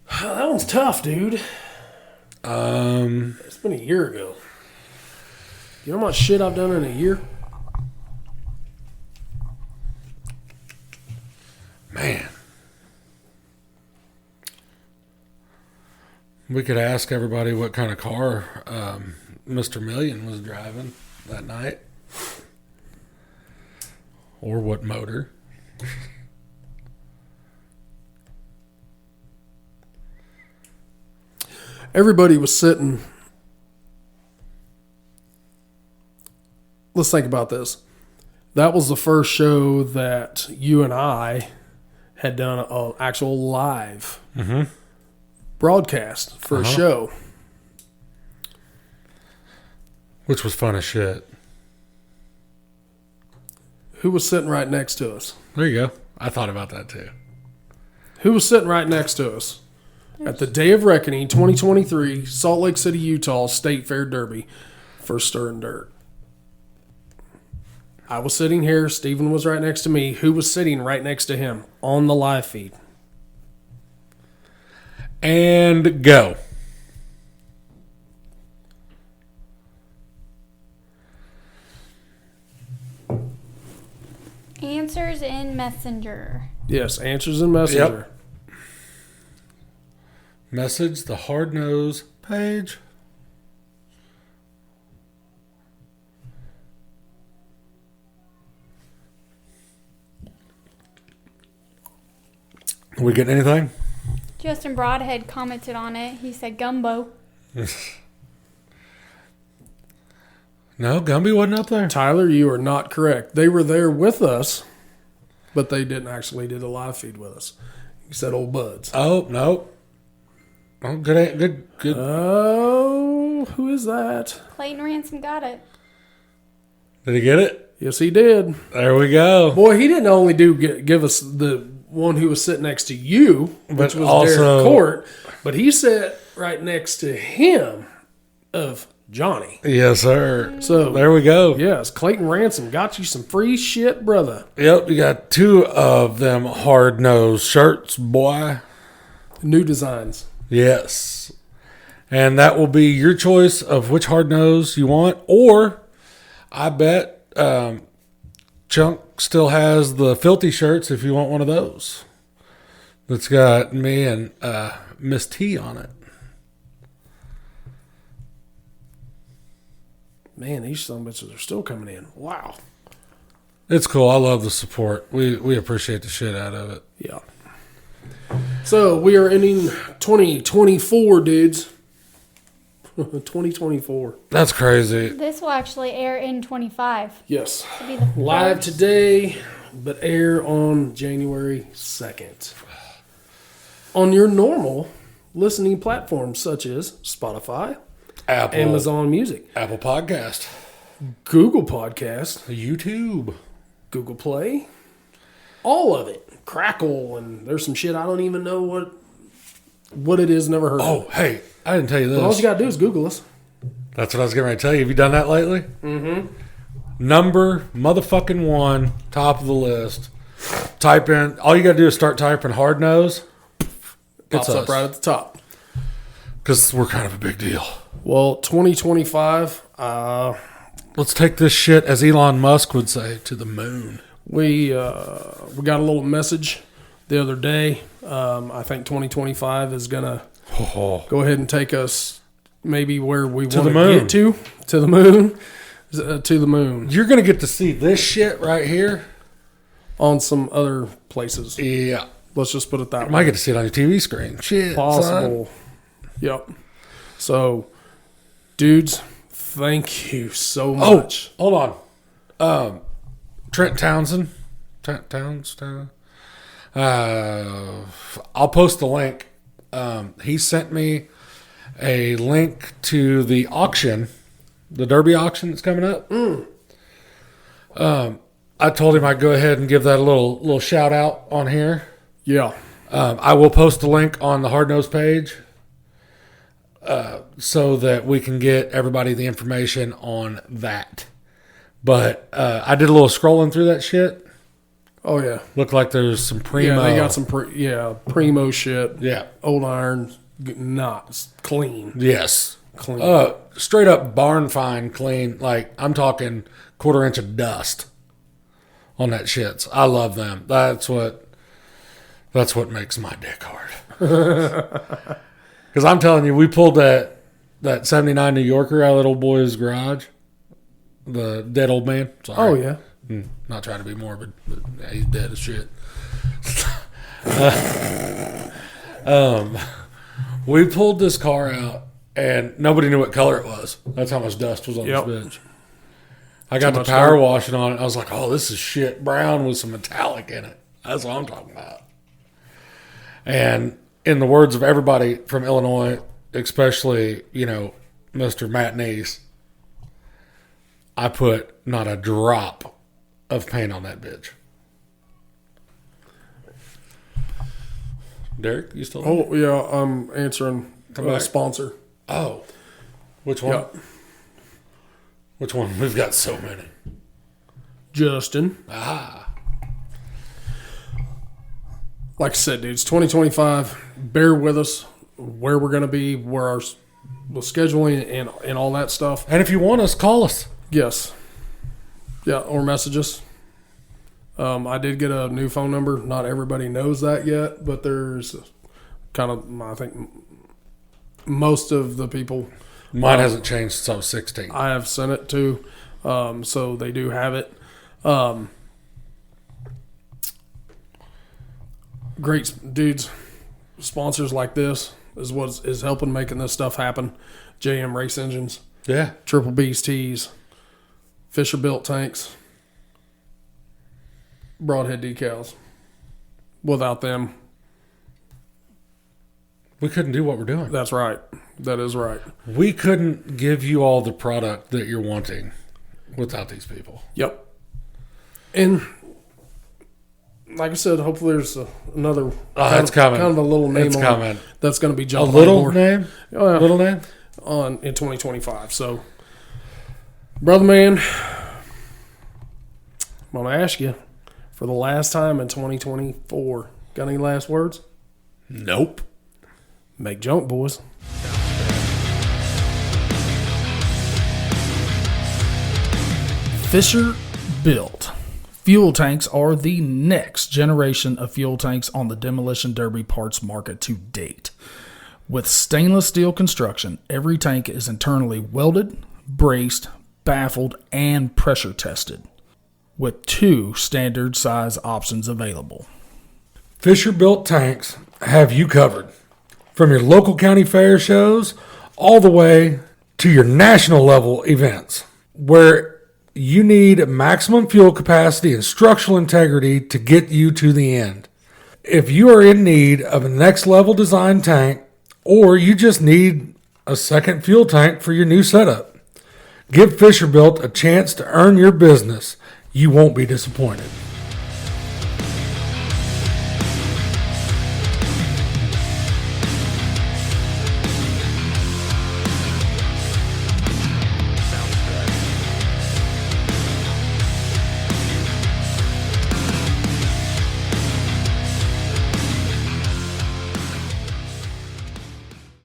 That one's tough, dude. It's been a year ago. You know how much shit I've done in a year? Man. We could ask everybody what kind of car Mr. Million was driving that night. Or what motor. Everybody was sitting. Let's think about this. That was the first show that you and I had done an actual live broadcast for a show. Which was fun as shit. Who was sitting right next to us? There you go. I thought about that too. Who was sitting right next to us? At the Day of Reckoning 2023, Salt Lake City, Utah State Fair Derby for Stir and Dirt. I was sitting here. Steven was right next to me. Who was sitting right next to him on the live feed? And go. Answers in Messenger. Yes, Answers in Messenger. Message the hard nose page. We get anything? Justin Broadhead commented on it. He said gumbo. No, Gumby wasn't up there. Tyler, you are not correct. They were there with us, but they didn't actually do the live feed with us. You said old buds. Oh, no. Oh, good. Oh, who is that? Clayton Ransom got it. Did he get it? Yes, he did. There we go. Boy, he didn't only give us the one who was sitting next to you, which But was also- Derek Court, but he sat right next to him of Johnny. Yes, sir. So There we go. yes, Clayton Ransom got you some free shit, brother. Yep, you got 2 of them hard nose shirts, boy. New designs. Yes. And that will be your choice of which hard nose you want. Or I bet Chunk still has the filthy shirts if you want one of those. That's got me and Miss T on it. Man, these son of bitches are still coming in. Wow. It's cool. I love the support. We appreciate the shit out of it. Yeah. So we are ending 2024, dudes. 2024. That's crazy. This will actually air in 25. Yes. To be the Live first. today, but air on January 2nd. On your normal listening platforms such as Spotify, Apple, Amazon Music, Apple Podcast, Google Podcast, YouTube. Google Play, all of it. Crackle, and there's some shit I don't even know what it is, never heard of. Oh, hey, I didn't tell you But all you this. gotta do is Google us. That's what I was getting ready to tell you. Have you done that lately? Mm-hmm. Number motherfucking 1, top of the list. Type in. All you got to do is start typing hard nose. Pops up right at the top. Because we're kind of a big deal. Well, 2025, Let's take this shit, as Elon Musk would say, to the moon. we got a little message the other day. I think 2025 is gonna Oh, go ahead and take us maybe where we want the to moon. get to the moon, to the moon you're going to get to see this shit right here. on some other places. Yeah. Let's just put it that You way. might get to see it on your TV screen. Shit. Possible. Yep. So, dudes, thank you so Oh, much. hold on. Trent Townsend. Townsend. I'll post the link. He sent me a link to the auction, the Derby auction that's coming up. I told him I'd go ahead and give that a little shout out on here. Yeah. I will post a link on the Hard Nose page so that we can get everybody the information on that. But I did a little scrolling through that shit. Oh yeah, Looked like there's some primo. yeah. They got some primo shit. Yeah. Old iron, not clean. Yes. Clean. Straight up barn find clean. Like, I'm talking 1/4 inch of dust on that shit. I love them. That's what makes my dick hard. Because I'm telling you, we pulled that 79 New Yorker out of that old boy's garage. The dead old man. Sorry. Oh yeah. Not trying to be morbid, but yeah, he's dead as shit. We pulled this car out, and nobody knew what color it was. That's how much dust was on Yep. this bitch. I got the much power dirt. washing on it. I was like, oh, this is shit brown with some metallic in it. That's what I'm talking about. And in the words of everybody from Illinois, especially, Mr. Matt Neese, I put not a drop of paint on that bitch. Derek, you still there? Oh yeah. I'm answering back. sponsor. Oh. Which one? Yeah. Which one? We've got so many. Justin. Ah. Like I said, dude, it's 2025. Bear with us where we're going to be, where our scheduling and all that stuff. And if you want us, call us. Yes. Yeah, or message us. I did get a new phone number. Not everybody knows that yet, but there's kind of, I think, most of the people Mine hasn't changed since I was 16. I have sent it to, so they do have it. Great dudes, sponsors like this is what is helping making this stuff happen. JM Race Engines, Yeah. Triple B's Tees, Fisher Built Tanks, Broadhead Decals. Without them, We couldn't do what we're doing. that's right. That is right. We couldn't give you all the product that you're wanting without these people. Yep. And like I said, hopefully there's another It's coming. kind of a little name It's on coming. that's going to be A jumping little on board. name? Oh, yeah. Little name? In 2025. So, brother man, I'm going to ask you for the last time in 2024. Got any last words? Nope. Make jump, boys. Fisher Built. Fuel tanks are the next generation of fuel tanks on the demolition derby parts market to date. With stainless steel construction, every tank is internally welded, braced, baffled, and pressure tested, with 2 standard size options available. Fisher Built Tanks have you covered. From your local county fair shows all the way to your national level events, where you need maximum fuel capacity and structural integrity to get you to the end. If you are in need of a next level design tank, or you just need a second fuel tank for your new setup, give Fisher Built a chance to earn your business. You won't be disappointed.